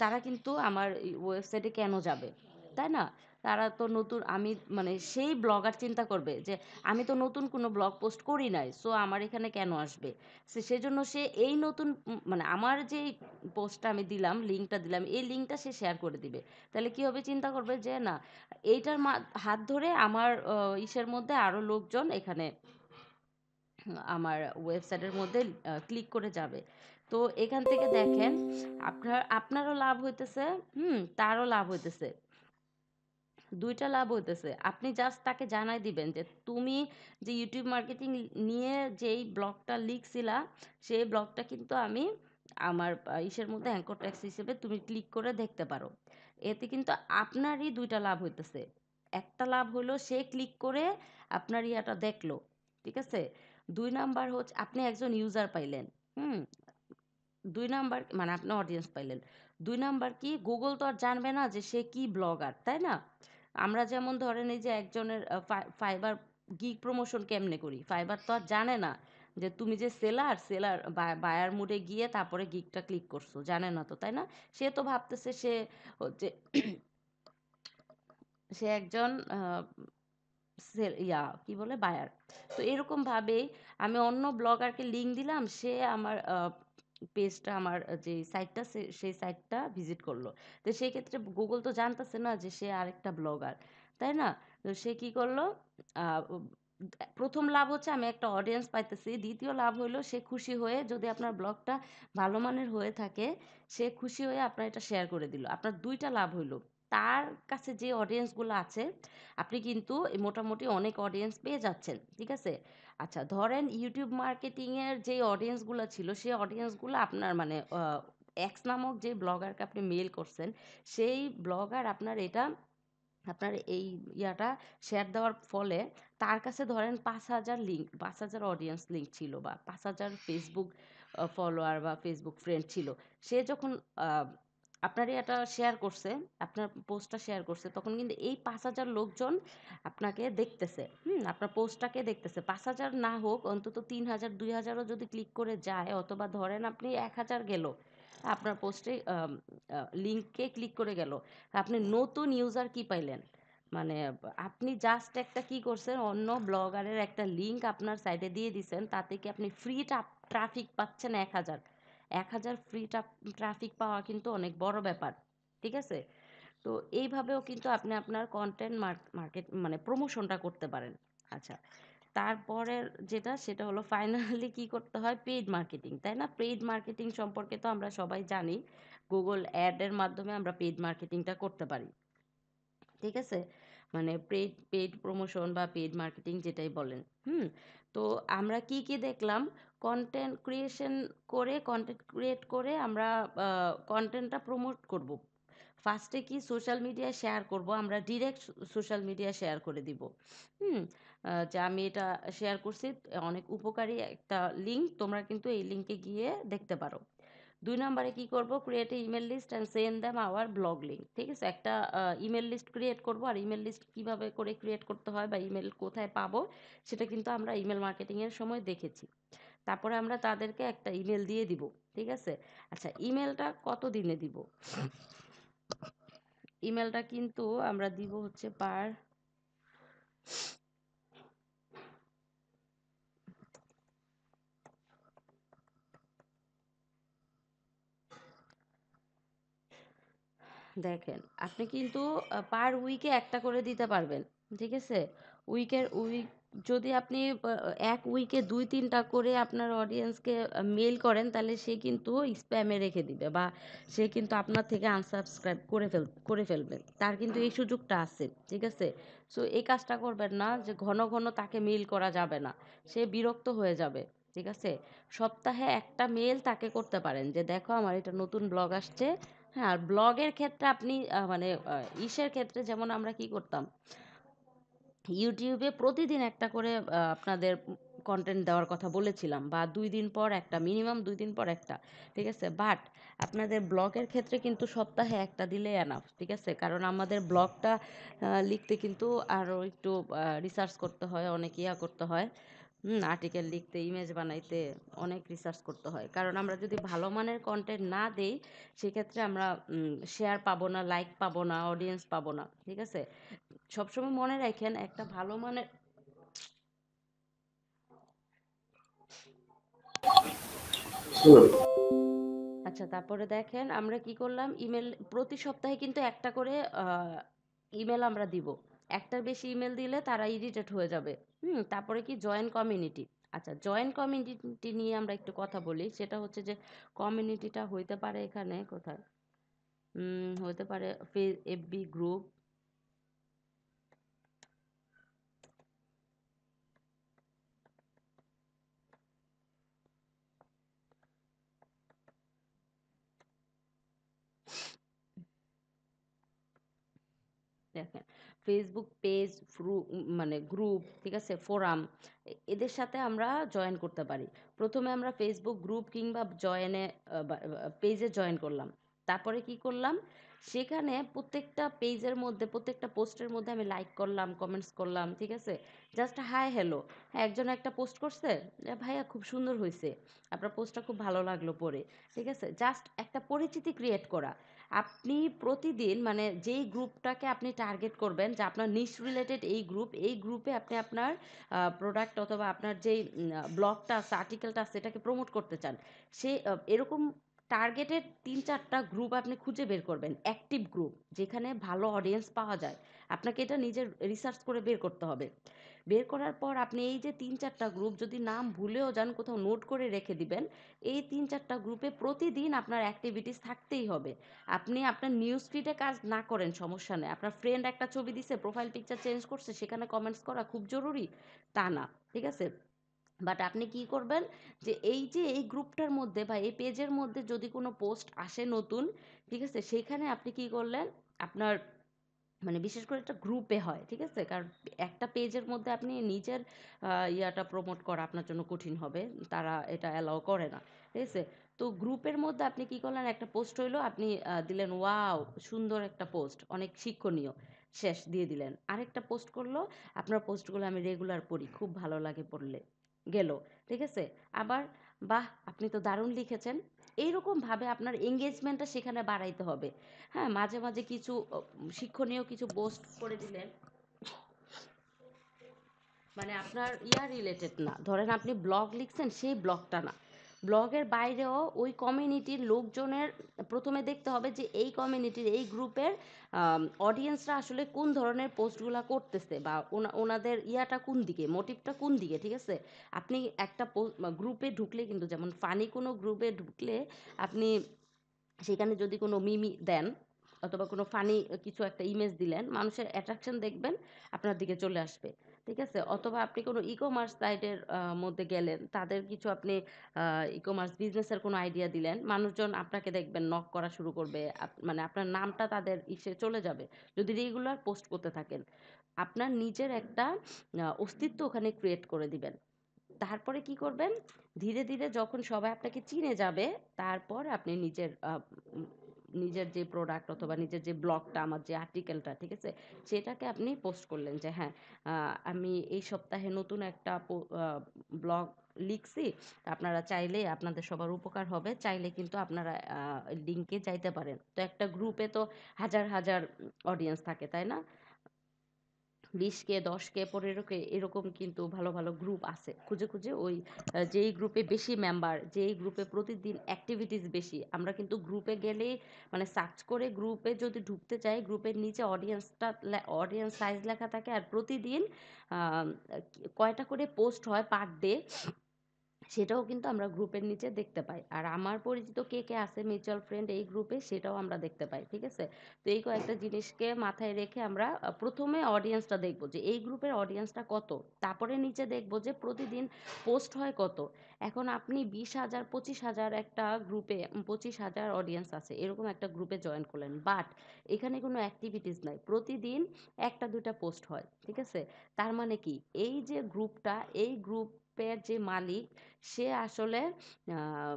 S1: তারা কিন্তু আমার ওয়েবসাইটে কেন যাবে, তাই না? তারা তো নতুন, আমি মানে সেই ব্লগার চিন্তা করবে যে আমি তো নতুন কোনো ব্লগ পোস্ট করি নাই, সো আমার এখানে কেন আসবে। সেজন্য সে এই নতুন মানে আমার যে পোস্টটা আমি দিলাম, লিঙ্কটা দিলাম, এই লিঙ্কটা সে শেয়ার করে দিবে। তাহলে কি হবে, চিন্তা করবে যে না, এইটার হাত ধরে আমার ইসের মধ্যে আরো লোকজন এখানে আমার ওয়েবসাইটের মধ্যে ক্লিক করে যাবে। তো এখান থেকে দেখেন আপনারও লাভ হইতেছে, তারও লাভ হইতেছে, দুইটা লাভ হইতেছে। আপনি জাস্ট তাকে জানাই দিবেন যে তুমি যে ইউটিউব মার্কেটিং নিয়ে যেই ব্লগটা লিখছিলা, সেই ব্লগটা কিন্তু আমি আমার ইসের মধ্যে অ্যাঙ্কর টেক্সট হিসেবে তুমি ক্লিক করে দেখতে পারো। এতে কিন্তু আপনারই দুইটা লাভ হইতেছে। একটা লাভ হলো সে ক্লিক করে আপনার ইয়াটা দেখলো, ঠিক আছে। 2 নাম্বার হচ্ছে আপনি একজন ইউজার পাইলেন। হুম 2 নাম্বার মানে আপনি অডিয়েন্স পাইলেন। 2 নাম্বার কি, গুগল তো আর জানবে না যে সে কি ব্লগার, তাই না? আমরা যেমন ধরেন এই যে একজনের ফাইবার গিগ প্রমোশন কেমনে করি, ফাইবার তো আর জানে না যে তুমি যে সেলার বায়ার মুডে গিয়ে তারপরে গিগটা ক্লিক করছো, জানে না তো, তাই না? সে তো ভাবতেছে সে হচ্ছে সে একজন কি বলে, বায়ার। তো এরকম ভাবেই আমি অন্য ব্লগারকে লিঙ্ক দিলাম, সে আমার পেজটা, আমার যে সাইটটা, সেই সাইটটা ভিজিট করলো। তো সেই ক্ষেত্রে গুগল তো জানতেছে না যে সে আরেকটা ব্লগার, তাই না? তো সে কি করলো, প্রথম লাভ হচ্ছে আমি একটা অডিয়েন্স পাইতেছি, দ্বিতীয় লাভ হলো সে খুশি হয়ে, যদি আপনার ব্লগটা ভালো মানের হয়ে থাকে, সে খুশি হয়ে আপনার এটা শেয়ার করে দিল, আপনার দুইটা লাভ হইলো। তার কাছে যে অডিয়েন্সগুলো আছে, আপনি কিন্তু মোটামুটি অনেক অডিয়েন্স পেয়ে যাচ্ছেন, ঠিক আছে। আচ্ছা, ধরেন ইউটিউব মার্কেটিং এর যে অডিয়েন্সগুলো ছিল, সেই অডিয়েন্সগুলো আপনার মানে এক্স নামক যে ব্লগারকে আপনি মেল করছেন, সেই ব্লগার আপনার এই ইয়াটা শেয়ার দেওয়ার ফলে তার কাছে ধরেন 5,000 অডিয়েন্স লিঙ্ক ছিল, বা 5,000 ফেসবুক ফলোয়ার বা ফেসবুক ফ্রেন্ড ছিল। সে যখন আপনার এটা শেয়ার করছে, আপনার পোস্টটা শেয়ার করছে, তখন কিন্তু এই 5,000 লোকজন আপনাকে দেখতেছে, আপনার পোস্টটাকে দেখতেছে। 5,000 না হোক, অন্তত 3,000 2,000ও যদি ক্লিক করে যায়, অথবা ধরেন আপনি 1,000 গেল আপনার পোস্টে, লিঙ্কে ক্লিক করে গেল, আপনি নতুন ইউজার কি পাইলেন, মানে আপনি জাস্ট একটা কি করছেন, অন্য ব্লগারের একটা লিঙ্ক আপনার সাইডে দিয়ে দিছেন, তাতে কি আপনি ফ্রি ট্রাফিক পাচ্ছেন 1,000। 1,000 ফ্রি ট্রাফিক পাওয়া কিন্তু অনেক বড় ব্যাপার, ঠিক আছে। তো এইভাবেও কিন্তু আপনি আপনার কন্টেন্ট মার্কেট মানে প্রমোশনটা করতে পারেন। আচ্ছা, তারপরের যেটা, সেটা হলো ফাইনালি কি করতে হয়, পেইড মার্কেটিং, তাই না? পেইড মার্কেটিং সম্পর্কে তো আমরা সবাই জানি, গুগল অ্যাড এর মাধ্যমে আমরা পেইড মার্কেটিংটা করতে পারি, ঠিক আছে। মানে পেইড প্রমোশন বা পেইড মার্কেটিং যেটাই বলেন। তো আমরা কি কি দেখলাম, কন্টেন্ট ক্রিয়েট করে আমরা কন্টেন্টটা প্রমোট করব। ফার্স্টে কি সোশ্যাল মিডিয়ায় শেয়ার করব, আমরা ডিরেক্ট সোশ্যাল মিডিয়ায় শেয়ার করে দিব। হুম যে আমি এটা শেয়ার করছি, অনেক উপকারী একটা লিঙ্ক, তোমরা কিন্তু এই লিঙ্কে গিয়ে দেখতে পারো। 2 নম্বরে কি করব, create a email list and send them our blog link. ঠিক আছে, একটা ইমেল লিস্ট ক্রিয়েট করব, আর ইমেল লিস্ট কিভাবে করে ক্রিয়েট করতে হয় বা ইমেল কোথায় পাবো সেটা কিন্তু আমরা ইমেল মার্কেটিং এর সময় দেখেছি। তারপরে আমরা তাদেরকে একটা ইমেল দিয়ে দিব। ঠিক আছে, আচ্ছা ইমেলটা কত দিনে দিব? ইমেলটা কিন্তু আমরা দিব হচ্ছে পার দেখেন, আপনি কিন্তু পার উইকে একটা করে দিতে পারবেন। ঠিক আছে, উইক যদি আপনি এক উইকে 2-3টা করে আপনার অডিয়েন্সকে মেল করেন, তাহলে সে কিন্তু স্প্যামে রেখে দিবে বা সে কিন্তু আপনার থেকে আনসাবস্ক্রাইব করে ফেলবে। তার কিন্তু এই সুযোগটা আছে। ঠিক আছে, সো এই কাজটা করবেন না যে ঘন ঘন তাকে মেল করা যাবে না, সে বিরক্ত হয়ে যাবে। ঠিক আছে, সপ্তাহে একটা মেল তাকে করতে পারেন যে দেখো আমার এটা নতুন ব্লগ আসছে। হ্যাঁ, আর ব্লগের ক্ষেত্রে আপনি মানে ইসের ক্ষেত্রে যেমন আমরা কি করতাম, ইউটিউবে প্রতিদিন একটা করে আপনাদের কন্টেন্ট দেওয়ার কথা বলেছিলাম, বা 2 দিন পর একটা, মিনিমাম 2 দিন পর একটা। ঠিক আছে, বাট আপনাদের ব্লগের ক্ষেত্রে কিন্তু সপ্তাহে একটা দিলে এনাফ। ঠিক আছে, কারণ আমাদের ব্লগটা লিখতে কিন্তু আরও একটু রিসার্চ করতে হয়, অনেক করতে হয়। আর্টিকেল লিখতে, ইমেজ বানাইতে অনেক রিসার্চ করতে হয়, কারণ আমরা যদি ভালো মানের কন্টেন্ট না দেই সেক্ষেত্রে আমরা শেয়ার পাবো না, লাইক পাবো না, অডিয়েন্স পাবো না। ঠিক আছে, সবসময় মনে রাখেন একটা ভালো মানের। আচ্ছা, তারপরে দেখেন আমরা কি করলাম, ইমেল প্রতি সপ্তাহে কিন্তু একটা করে ইমেল আমরা দিব। একটার বেশি ইমেল দিলে তারা ইরিটেট হয়ে যাবে। তারপরে কি জয়েন কমিউনিটি। আচ্ছা, জয়েন কমিউনিটি নিয়ে আমরা একটু কথা বলি। সেটা হচ্ছে যে কমিউনিটিটা হইতে পারে এখানে কোথায়, হইতে পারে এফবি গ্রুপ। দেখেন, ফেসবুক পেজ, মানে গ্রুপ, ঠিক আছে, ফোরাম, এদের সাথে আমরা জয়েন করতে পারি। প্রথমে আমরা ফেসবুক গ্রুপ কিংবা পেজে জয়েন করলাম। তারপরে কি করলাম, সেখানে প্রত্যেকটা পেজের মধ্যে, প্রত্যেকটা পোস্টের মধ্যে আমি লাইক করলাম, কমেন্টস করলাম। ঠিক আছে, জাস্ট হাই হ্যালো। হ্যাঁ, একজন একটা পোস্ট করছে যে ভাইয়া খুব সুন্দর হয়েছে, আপনার পোস্টটা খুব ভালো লাগলো পড়ে। ঠিক আছে, জাস্ট একটা পরিচিতি ক্রিয়েট করা। আপনি প্রতিদিন মানে যেই গ্রুপটাকে আপনি টার্গেট করবেন যে আপনার নিশ রিলেটেড এই গ্রুপে আপনি আপনার প্রোডাক্ট অথবা আপনার যেই ব্লগটা আছে, আর্টিকেলটা আছে, সেটাকে প্রমোট করতে চান, সে এরকম টার্গেটেড 3-4টা গ্রুপ আপনি খুঁজে বের করবেন, অ্যাক্টিভ গ্রুপ যেখানে ভালো অডিয়েন্স পাওয়া যায়। আপনাকে এটা নিজের রিসার্চ করে বের করতে হবে। বের করার পর আপনি এই যে 3-4টা গ্রুপ, যদি নাম ভুলেও যান কোথাও নোট করে রেখে দিবেন। এই 3-4টা গ্রুপে প্রতিদিন আপনার অ্যাক্টিভিটিস থাকতেই হবে। আপনি আপনার নিউজ ফিডে কাজ না করেন সমস্যা নেই, আপনার ফ্রেন্ড একটা ছবি দিছে, প্রোফাইল পিকচার চেঞ্জ করছে, সেখানে কমেন্টস করা খুব জরুরি তা না। ঠিক আছে, বাট আপনি কি করবেন, যে এই গ্রুপটার মধ্যে বা এই পেজের মধ্যে যদি কোনো পোস্ট আসে নতুন, ঠিক আছে, সেইখানে আপনি কি করলেন, আপনার মানে বিশেষ করে একটা গ্রুপে হয়। ঠিক আছে, কারণ একটা পেজের মধ্যে আপনি নিজের ইয়াটা প্রমোট করা আপনার জন্য কঠিন হবে, তারা এটা অ্যালাউ করে না। ঠিক আছে, তো গ্রুপের মধ্যে আপনি কি করলেন, একটা পোস্ট হইলো, আপনি দিলেন ওয়াও সুন্দর একটা পোস্ট, অনেক শিক্ষণীয়, শেষ দিয়ে দিলেন। আরেকটা পোস্ট করলো, আপনার পোস্টগুলো আমি রেগুলার পড়ি, খুব ভালো লাগে পড়লে, গেল। ঠিক আছে, আবার বাহ আপনি তো দারুণ লিখেছেন। এইরকম ভাবে আপনার এঙ্গেজমেন্টটা সেখানে বাড়াইতে হবে। হ্যাঁ, মাঝে মাঝে কিছু শিক্ষণীয় কিছু পোস্ট করে দিলেন, মানে আপনার রিলেটেড না, ধরেন আপনি ব্লগ লিখছেন, সেই ব্লগটা না, ব্লগের বাইরেও ওই কমিউনিটির লোকজনের প্রথমে দেখতে হবে যে এই কমিউনিটির এই গ্রুপের অডিয়েন্সরা আসলে কোন ধরনের পোস্টগুলা করতেছে, বা ওনাদের কোন দিকে, মোটিভটা কোন দিকে। ঠিক আছে, আপনি একটা গ্রুপে ঢুকলে কিন্তু, যেমন ফানি কোনো গ্রুপে ঢুকলে আপনি সেখানে যদি কোনো মিমি দেন অথবা কোনো ফানি কিছু একটা ইমেজ দিলেন, মানুষের অ্যাট্রাকশন দেখবেন আপনার দিকে চলে আসবে। ঠিক আছে, অথবা আপনি কোনো ই কমার্স সাইটের মধ্যে গেলেন, তাদের কিছু আপনি ই কমার্স বিজনেসের কোনো আইডিয়া দিলেন, মানুষজন আপনাকে দেখবেন, নক করা শুরু করবে, মানে আপনার নামটা তাদের ইসে চলে যাবে যদি রেগুলার পোস্ট করতে থাকেন। আপনার নিজের একটা অস্তিত্ব ওখানে ক্রিয়েট করে দিবেন। তারপরে কি করবেন, ধীরে ধীরে যখন সবাই আপনাকে চিনে যাবে, তারপর আপনি নিজের যে প্রোডাক্ট অথবা নিজের যে ব্লগটা, আমার যে আর্টিকেলটা, ঠিক আছে, সেটাকে আপনি পোস্ট করলেন যে হ্যাঁ, আমি এই সপ্তাহে নতুন একটা ব্লগ লিখছি। আপনারা চাইলে, আপনাদের সবার উপকার হবে, চাইলে কিন্তু আপনারা লিঙ্কে যাইতে পারেন। তো একটা গ্রুপে তো হাজার হাজার অডিয়েন্স থাকে, তাই না? 20K 10K 15K এরকম কিন্তু ভালো ভালো গ্রুপ আছে। খুঁজে খুঁজে ওই যেই গ্রুপে বেশি মেম্বার, যেই গ্রুপে প্রতিদিন অ্যাক্টিভিটিস বেশি, আমরা কিন্তু গ্রুপে গেলেই মানে সার্চ করে গ্রুপে যদি ঢুকতে চাই, গ্রুপের নিচে অডিয়েন্স সাইজ লেখা থাকে, আর প্রতিদিন কয়টা করে পোস্ট হয় পার ডে, সেটাও কিন্তু আমরা গ্রুপের নিচে দেখতে পাই। আর আমার পরিচিত কে কে আছে মিউচুয়াল ফ্রেন্ড এই গ্রুপে, সেটাও আমরা দেখতে পাই, ঠিক আছে? তো এই কয়েকটা জিনিসকে মাথায় রেখে আমরা প্রথমে অডিয়েন্সটা দেখব যে এই গ্রুপের অডিয়েন্সটা কত, তারপরে নিচে দেখব যে প্রতিদিন পোস্ট হয় কত। এখন আপনি 20,000 25,000 একটা গ্রুপে, 25,000 অডিয়েন্স আছে এরকম একটা গ্রুপে জয়েন করলেন, বাট এখানে কোনো অ্যাক্টিভিটিস নাই, প্রতিদিন একটা দুইটা পোস্ট হয়, ঠিক আছে? তার মানে কি, এই যে গ্রুপটা, এই গ্রুপের যে মালিক, সে আসলে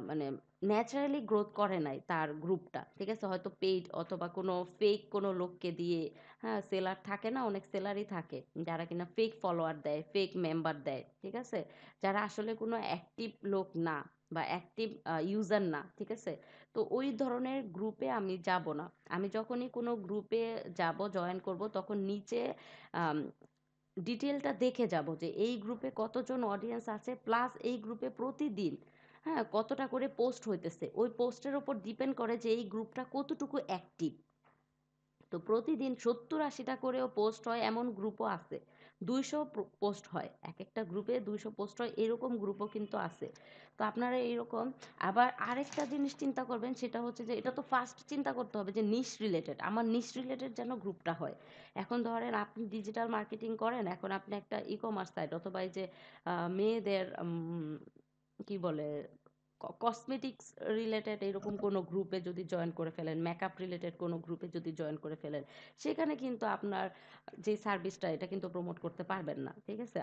S1: মানে ন্যাচারালি গ্রোথ করে নাই তার গ্রুপটা, ঠিক আছে? হয়তো পেইড অথবা কোনো ফেক কোনো লোককে দিয়ে, হ্যাঁ, সেলার থাকে না, অনেক সেলারই থাকে যারা কিনা ফেক ফলোয়ার দেয়, ফেক মেম্বার দেয়, ঠিক আছে, যারা আসলে কোনো অ্যাক্টিভ লোক না বা অ্যাক্টিভ ইউজার না, ঠিক আছে? তো ওই ধরনের গ্রুপে আমি যাব না। আমি যখনই কোনো গ্রুপে যাব, জয়েন করব, তখন নিচে ডিটেলটা দেখে যাব যে এই গ্রুপে কতজন অডিয়েন্স আছে, প্লাস এই গ্রুপে প্রতিদিন, হ্যাঁ, কতটা করে পোস্ট হইতেছে। ওই পোস্টের ওপর ডিপেন্ড করে যে এই গ্রুপটা কতটুকু অ্যাক্টিভ। তো প্রতিদিন 70-80টা করেও পোস্ট হয় এমন গ্রুপও আছে, 200 পোস্ট হয় এক একটা গ্রুপে, 200 পোস্ট হয় এরকম গ্রুপও কিন্তু আছে। তো আপনারা এইরকম, আবার আরেকটা জিনিস চিন্তা করবেন, সেটা হচ্ছে যে এটা তো ফার্স্ট চিন্তা করতে হবে যে নিশ রিলেটেড, আমার নিশ রিলেটেড যেন গ্রুপটা হয়। এখন ধরেন আপনি ডিজিটাল মার্কেটিং করেন, এখন আপনি একটা ই কমার্স সাইট অথবা এই যে মেয়েদের কি বলে কসমেটিক্স রিলেটেড এরকম কোনো গ্রুপে যদি জয়েন করে ফেলেন, মেকআপ রিলেটেড কোনো গ্রুপে যদি জয়েন করে ফেলেন, সেখানে কিন্তু আপনার যে সার্ভিসটা, এটা কিন্তু প্রমোট করতে পারবেন না, ঠিক আছে?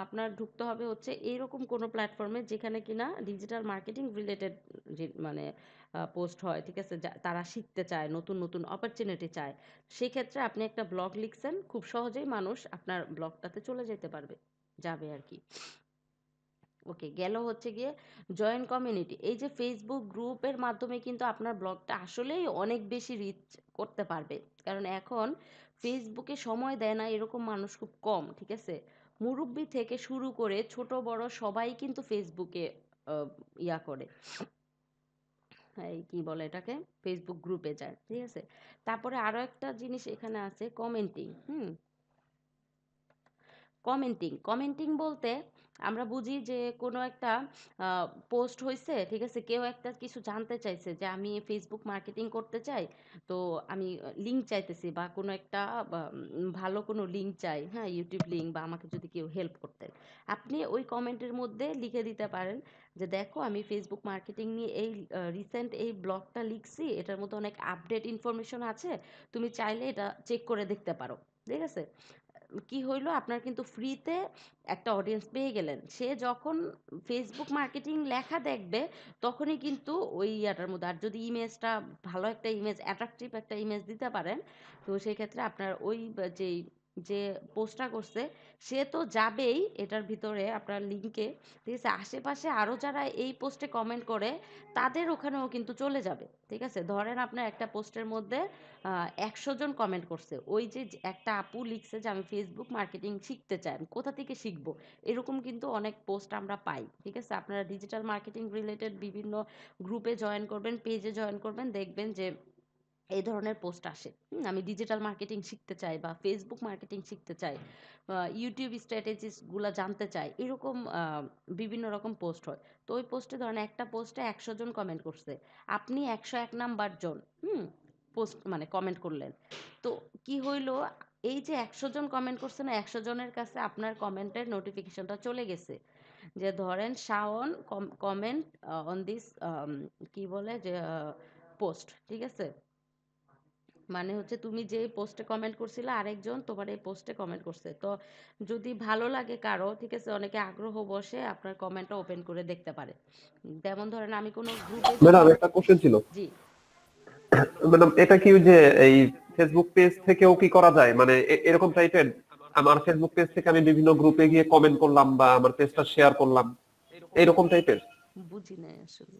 S1: আপনার ঢুকতে হবে হচ্ছে এইরকম কোনো প্ল্যাটফর্মে যেখানে কিনা ডিজিটাল মার্কেটিং রিলেটেড যে মানে পোস্ট হয়, ঠিক আছে, তারা শিখতে চায়, নতুন নতুন অপরচুনিটি চায়। সেক্ষেত্রে আপনি একটা ব্লগ লিখছেন, খুব সহজেই মানুষ আপনার ব্লগটাতে চলে যেতে পারবে, যাবে আর কি। ওকে, গেল হচ্ছে গিয়ে জয়েন কমিউনিটি। এই যে ফেসবুক গ্রুপের মাধ্যমে কিন্তু আপনার ব্লগটা আসলেই অনেক বেশি রিচ করতে পারবে, কারণ এখন ফেসবুকে সময় দেয় না এরকম মানুষ খুব কম, ঠিক আছে? মুরব্বি থেকে শুরু করে ছোট বড় সবাই কিন্তু ফেসবুকে আহ, ইয়া করে, এই কি বলে এটাকে, ফেসবুক গ্রুপে যায়, ঠিক আছে? তারপরে আরো একটা জিনিস এখানে আছে, কমেন্টিং। কমেন্টিং বলতে আমরা বুঝি যে কোনো একটা পোস্ট হয়েছে, ঠিক আছে, কেউ একটা কিছু জানতে চাইছে যে আমি ফেসবুক মার্কেটিং করতে চাই, তো আমি লিঙ্ক চাইতেছি বা কোনো একটা ভালো কোনো লিঙ্ক চাই, হ্যাঁ, ইউটিউব লিঙ্ক, বা আমাকে যদি কেউ হেল্প করতেন, আপনি ওই কমেন্টের মধ্যে লিখে দিতে পারেন যে দেখো, আমি ফেসবুক মার্কেটিং নিয়ে এই রিসেন্ট এই ব্লগটা লিখছি, এটার মধ্যে অনেক আপডেট ইনফরমেশন আছে, তুমি চাইলে এটা চেক করে দেখতে পারো, ঠিক আছে? কি হইলো, আপনার কিন্তু ফ্রিতে একটা অডিয়েন্স পেয়ে গেলেন। সে যখন ফেসবুক মার্কেটিং লেখা দেখবে, তখনই কিন্তু ওই ইয়াটার মধ্যে, আর যদি ইমেজটা ভালো, একটা ইমেজ, অ্যাট্রাকটিভ একটা ইমেজ দিতে পারেন, তো সেই ক্ষেত্রে আপনার ওই যেই যে পোস্টটা করছে, সে তো যাবেই এটার ভিতরে আপনার লিঙ্কে, ঠিক আছে? আশেপাশে আরও যারা এই পোস্টে কমেন্ট করে, তাদের ওখানেও কিন্তু চলে যাবে, ঠিক আছে? ধরেন আপনার একটা পোস্টের মধ্যে 100 জন কমেন্ট করছে, ওই যে একটা আপু লিখছে যে আমি ফেসবুক মার্কেটিং শিখতে চাই, আমি কোথা থেকে শিখবো, এরকম কিন্তু অনেক পোস্ট আমরা পাই, ঠিক আছে? আপনারা ডিজিটাল মার্কেটিং রিলেটেড বিভিন্ন গ্রুপে জয়েন করবেন, পেজে জয়েন করবেন, দেখবেন যে এই ধরনের পোস্ট আসে। আমি ডিজিটাল মার্কেটিং শিখতে চাই বা ফেসবুক মার্কেটিং শিখতে চাই, ইউটিউব স্ট্র্যাটেজিস গুলা জানতে চাই, এরকম বিভিন্ন রকম পোস্ট হয়। তো ওই পোস্টে ধরেন একটা পোস্টে 100 জন কমেন্ট করছে, আপনি 101 নাম্বার জন পোস্ট মানে কমেন্ট করলেন। তো কি হইলো, এই যে 100 জন কমেন্ট করছে না, 100 জনের কাছে আপনার কমেন্টের নোটিফিকেশনটা চলে গেছে যে ধরেন শাওন কমেন্ট অন দিস কি বলে যে পোস্ট, ঠিক আছে? মানে হচ্ছে তুমি যে পোস্টে কমেন্ট করছিলে আরেকজন তোমার এই পোস্টে কমেন্ট করছে, তো যদি ভালো লাগে কারো, ঠিক আছে, অনেকে আগ্রহ বসে আপনার কমেন্টটা ওপেন করে দেখতে পারে। যেমন ধরেন আমি কোনো গ্রুপে যদি,
S3: ম্যাডাম একটা কোশ্চেন ছিল।
S1: জি
S3: ম্যাডাম এটা কি ওই যে এই ফেসবুক পেজ থেকেও কি করা যায়, মানে এরকম টাইপের আমার ফেসবুক পেজ থেকে আমি বিভিন্ন গ্রুপে গিয়ে কমেন্ট করলাম বা আমার পেজটা শেয়ার করলাম, এরকম টাইপের?
S1: বুঝি নাই আসলে।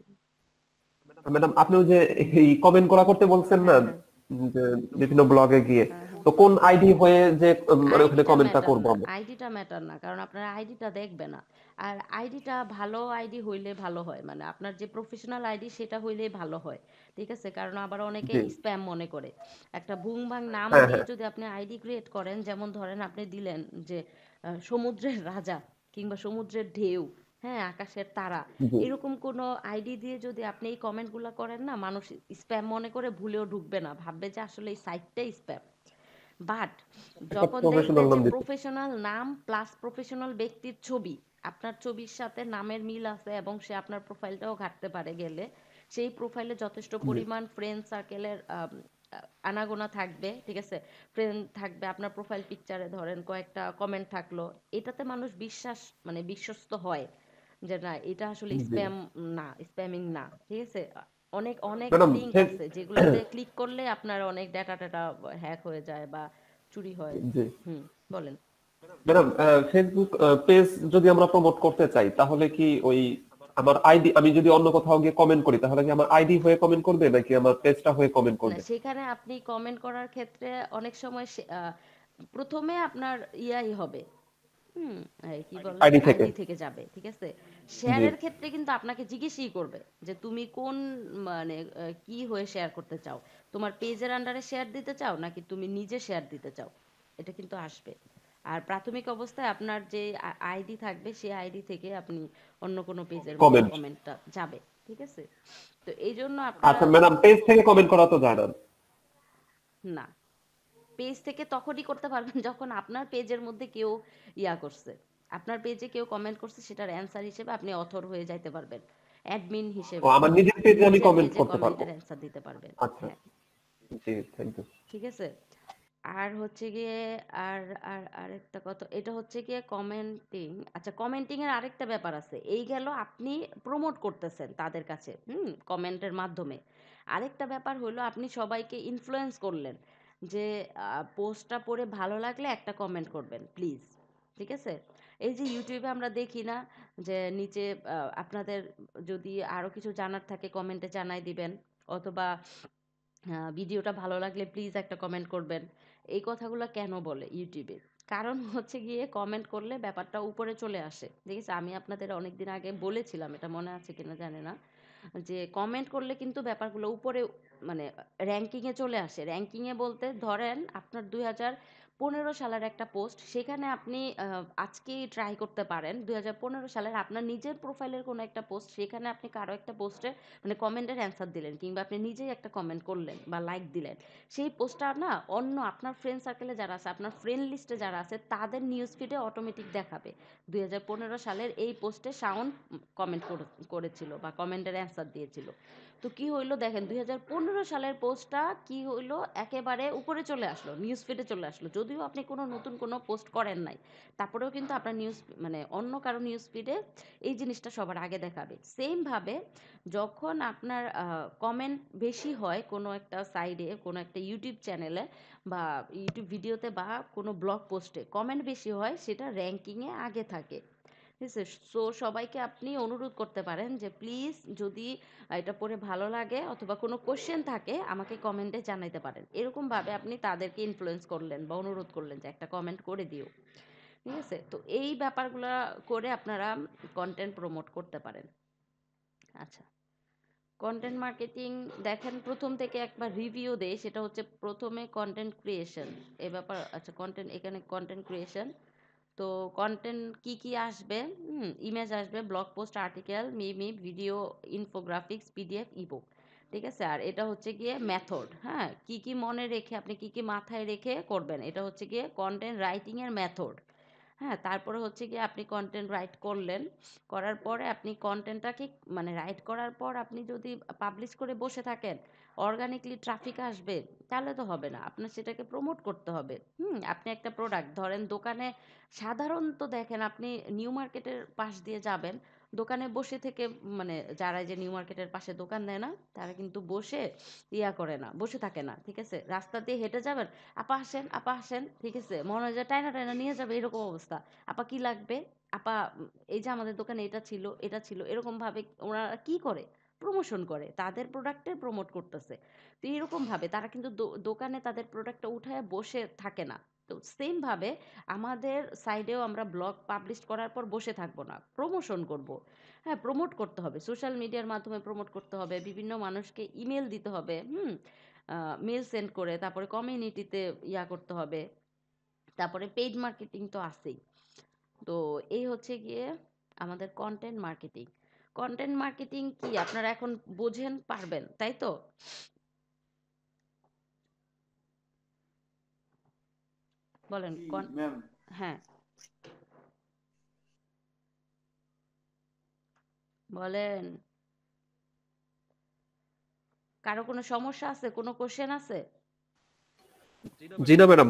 S3: ম্যাডাম আপনি ওই যে এই কমেন্ট করতে বলছেন না,
S1: হ্যাঁ হ্যাঁ
S3: যে বিভিন্ন ব্লগে গিয়ে,
S1: হ্যাঁ হ্যাঁ
S3: তো কোন আইডি হয়ে যে মানে ওখানে
S1: আইডিটা
S3: কমেন্টটা
S1: ম্যাটার
S3: করবো
S1: না,
S3: আমরা?
S1: আইডিটা ম্যাটার না, কারণ আপনার আইডিটা দেখবে না। আর আইডিটা ভালো আইডি হইলে ভালো হয়, মানে আপনার যে প্রফেশনাল আইডি সেটা হইলেই ভালো হয়, ঠিক আছে। কারণ আবার অনেকে
S3: জি।
S1: স্প্যাম মনে করে। একটা ভুংভাং নাম
S3: হ্যাঁ
S1: দিয়ে
S3: হ্যাঁ।
S1: যদি আপনি আইডি ক্রিয়েট করেন, যেমন ধরেন আপনি দিলেন যে সমুদ্রের রাজা কিংবা সমুদ্রের ঢেউ, হ্যাঁ, আকাশের তারা,
S3: জি
S1: এরকম কোনো আইডি দিয়ে যদি আপনি এই কমেন্টগুলো করেন না, মানুষ স্প্যাম মনে করে ভুলেও ঢুকবে না, ভাববে যে আসলে এই সাইটটাই স্প্যাম। বাট
S3: একটা
S1: যখন দেখবে
S3: প্রফেশনাল নাম
S1: যে
S3: দিতে।
S1: প্রফেশনাল নাম প্লাস প্রফেশনাল ব্যক্তির ছবি, আপনার ছবির সাথে নামের মিল আছে এবং সে আপনার প্রোফাইলটাও ঘাঁটতে পারে গেলে, সেই প্রোফাইলে যথেষ্ট
S3: জি
S1: পরিমাণ ফ্রেন্ড সার্কেলের আনাগোনা থাকবে, ঠিক আছে, ফ্রেন্ড থাকবে, আপনার প্রোফাইল পিকচারে ধরেন কয়েকটা কমেন্ট থাকলো, এটাতে মানুষ বিশ্বাস মানে বিশ্বস্ত হয় যে না এটা আসলে
S3: জি
S1: স্প্যাম না, স্প্যামিং না, ঠিক আছে। অনেক অনেক
S3: ম্যাডাম
S1: লিঙ্ক আছে যেগুলোতে ক্লিক করলে আপনার অনেক ডাটা টাটা হ্যাক হয়ে যায় বা চুরি হয়।
S3: জি
S1: হুম, বলেন।
S3: ম্যাডাম ফেসবুক পেজ যদি আমরা প্রমোট করতে চাই তাহলে কি ওই আমার আইডি, আমি যদি অন্য কোথাও গিয়ে কমেন্ট করি তাহলে কি আমার আইডি হয়ে কমেন্ট করবে নাকি আমার পেজটা হয়ে কমেন্ট
S1: না,
S3: করবে?
S1: সেখানে আপনি কমেন্ট করার ক্ষেত্রে অনেক সময় প্রথমে আপনার ইয়াই হবে, হুম, এই কি বলে,
S3: আইডি থেকে?
S1: আইডি থেকে যাবে, ঠিক আছে।
S3: জি
S1: শেয়ারের ক্ষেত্রে কিন্তু আপনাকে জিজ্ঞেসই করবে যে তুমি কোন মানে কি হয়ে শেয়ার করতে চাও, তোমার পেজের আন্ডারে শেয়ার দিতে চাও নাকি তুমি নিজে শেয়ার দিতে চাও, এটা কিন্তু আসবে। আর প্রাথমিক অবস্থায় আপনার যে আইডি থাকবে সেই আইডি থেকে আপনি অন্য কোনো পেজের মধ্যে
S3: কমেন্ট।
S1: কমেন্টটা যাবে, ঠিক আছে। তো এই জন্য আপনারা,
S3: আচ্ছা ম্যাডাম, পেজ থেকে কমেন্ট করা তো যায় না?
S1: না, পেজ থেকে তখনই করতে পারবেন যখন আপনার পেজের মধ্যে কেউ ইয়া করছে, আপনার পেজে কেউ কমেন্ট করছে, সেটার অ্যান্সার হিসেবে আপনি অথর হয়ে যাইতে পারবেন, অ্যাডমিন
S3: ও
S1: হিসেবে
S3: আমার নিজের পেজে আমি
S1: নিজের
S3: কমেন্ট
S1: পেজে
S3: করতে পারবো?
S1: কমেন্টের অ্যান্সার দিতে পারবেন।
S3: আচ্ছা
S1: হ্যাঁ,
S3: জি, থ্যাংক ইউ।
S1: ঠিক আছে। আর হচ্ছে গিয়ে আর আর আরেকটা কথা, এটা হচ্ছে গিয়ে কমেন্টিং। আচ্ছা, কমেন্টিং এর আরেকটা ব্যাপার আছে, এই গেল আপনি প্রমোট করতেছেন তাদের কাছে, কমেন্টের মাধ্যমে। আরেকটা ব্যাপার হলো আপনি সবাইকে ইনফ্লুয়েন্স করলেন যে পোস্টটা পড়ে ভালো লাগলে একটা কমেন্ট করবেন প্লিজ, ঠিক আছে। এই যে ইউটিউবে আমরা দেখি না যে নিচে আপনাদের যদি আরো কিছু জানার থাকে কমেন্টে জানাই দিবেন, অথবা ভিডিওটা ভালো লাগলে প্লিজ একটা কমেন্ট করবেন। এই কথাগুলো কেন বলে ইউটিউবে? কারণ হচ্ছে গিয়ে কমেন্ট করলে ব্যাপারটা উপরে চলে আসে, ঠিক আছে। আমি আপনাদের অনেকদিন আগে বলেছিলাম, এটা মনে আছে কিনা জানি না, যে কমেন্ট করলে কিন্তু ব্যাপারগুলো উপরে মানে র্যাঙ্কিংয়ে চলে আসে। র্যাঙ্কিংয়ে বলতে ধরেন আপনার 2015 সালের একটা পোস্ট, সেখানে আপনি আজকেই ট্রাই করতে পারেন 2015 সালের আপনার নিজের প্রোফাইলের কোনো একটা পোস্ট, সেখানে আপনি কারো একটা পোস্টে মানে কমেন্টের অ্যান্সার দিলেন কিংবা আপনি নিজেই একটা কমেন্ট করলেন বা লাইক দিলেন, সেই পোস্টটা না অন্য আপনার ফ্রেন্ড সার্কেলে যারা আছে, আপনার ফ্রেন্ড লিস্টে যারা আছে, তাদের নিউজ ফিডে অটোমেটিক দেখাবে 2015 সালের এই পোস্টে শাওন কমেন্ট করেছিল বা কমেন্টের অ্যান্সার দিয়েছিল। তো কি হইলো দেখেন, 2015 সালের পোস্টটা কি হইলো, একেবারে উপরে চলে আসলো, নিউজ ফিডে চলে আসলো, যদিও আপনি কোনো নতুন কোনো পোস্ট করেন নাই, তারপরেও কিন্তু আপনার নিউজ মানে অন্য কারো নিউজ ফিডে এই জিনিসটা সবার আগে দেখাবে। সেম ভাবে যখন আপনার কমেন্ট বেশি হয় কোনো একটা সাইডে, কোনো একটা ইউটিউব চ্যানেলে বা ইউটিউব ভিডিওতে বা কোনো ব্লগ পোস্টে কমেন্ট বেশি হয়, সেটা র্যাঙ্কিংয়ে আগে থাকে, ঠিক আছে। সো সবাইকে আপনি অনুরোধ করতে পারেন যে প্লিজ যদি এটা পড়ে ভালো লাগে অথবা কোনো কোশ্চেন থাকে আমাকে কমেন্টে জানাইতে পারেন, এরকমভাবে আপনি তাদেরকে ইনফ্লুয়েন্স করলেন বা অনুরোধ করলেন যে একটা কমেন্ট করে দিও, ঠিক আছে। তো এই ব্যাপারগুলো করে আপনারা কন্টেন্ট প্রমোট করতে পারেন। আচ্ছা, কন্টেন্ট মার্কেটিং দেখেন প্রথম থেকে একবার রিভিউ দেই, সেটা হচ্ছে প্রথমে কন্টেন্ট ক্রিয়েশন, এ ব্যাপার। আচ্ছা, কন্টেন্ট, এখানে কন্টেন্ট ক্রিয়েশন, তো কন্টেন্ট কি কি আসবে, ইমেজ আসবে, ব্লগ পোস্ট, আর্টিকেল, মিমি, ভিডিও, ইনফোগ্রাফিক্স, পিডিএফ, ইবুক, ঠিক আছে। আর এটা হচ্ছে গিয়ে মেথড, হ্যাঁ, কি কি মনে রেখে আপনি কি কি মাথায় রেখে করবেন, এটা হচ্ছে গিয়ে কন্টেন্ট রাইটিং এর মেথড। হ্যাঁ, তারপরে হচ্ছে গিয়ে আপনি কন্টেন্ট রাইট করলেন, করার পরে আপনি কন্টেন্টটাকে মানে রাইট করার পর আপনি যদি পাবলিশ করে বসে থাকেন, অর্গানিকলি ট্রাফিক আসবে, তাহলে তো হবে না। আপনার সেটাকে প্রমোট করতে হবে। আপনি একটা প্রোডাক্ট ধরেন দোকানে, সাধারণত দেখেন আপনি নিউ মার্কেটের পাশ দিয়ে যাবেন, দোকানে বসে থেকে মানে যারা এই যে নিউ মার্কেটের পাশে দোকান দেয় না, তারা কিন্তু বসে করে না, বসে থাকে না, ঠিক আছে? রাস্তা দিয়ে হেঁটে যাবেন, আপা আসেন, আপা আসেন, ঠিক আছে? মনে হয় যে টাইনা টাইনা নিয়ে যাবে, এরকম অবস্থা। আপা কি লাগবে? আপা এই যে আমাদের দোকানে এটা ছিল, এটা ছিল, এরকম ভাবে ওনারা কি করে? প্রমোশন করে, তাদের প্রোডাক্টের প্রমোট করতেছে। তো এরকম ভাবে তারা কিন্তু দোকানে তাদের প্রোডাক্টটা উঠায় বসে থাকে না। তো সেম ভাবে আমাদের সাইডেও আমরা ব্লগ পাবলিশ করার পর বসে থাকবো না, প্রমোশন করব। হ্যাঁ, প্রমোট করতে হবে, সোশ্যাল মিডিয়ার মাধ্যমে প্রমোট করতে হবে, বিভিন্ন মানুষকে ইমেল দিতে হবে, মেল সেন্ড করে, তারপরে কমিউনিটিতে করতে হবে, তারপরে পেইড মার্কেটিং তো আছেই। তো এই হচ্ছে গিয়ে আমাদের কন্টেন্ট মার্কেটিং। কন্টেন্ট মার্কেটিং কি আপনারা এখন বোঝেন, পারবেন, তাই তো? বলেন
S4: ম্যাম
S1: হ্যাঁ, বলেন। কারো কোনো সমস্যা আছে, কোনো কোশ্চেন আছে?
S3: জি না ম্যাডাম।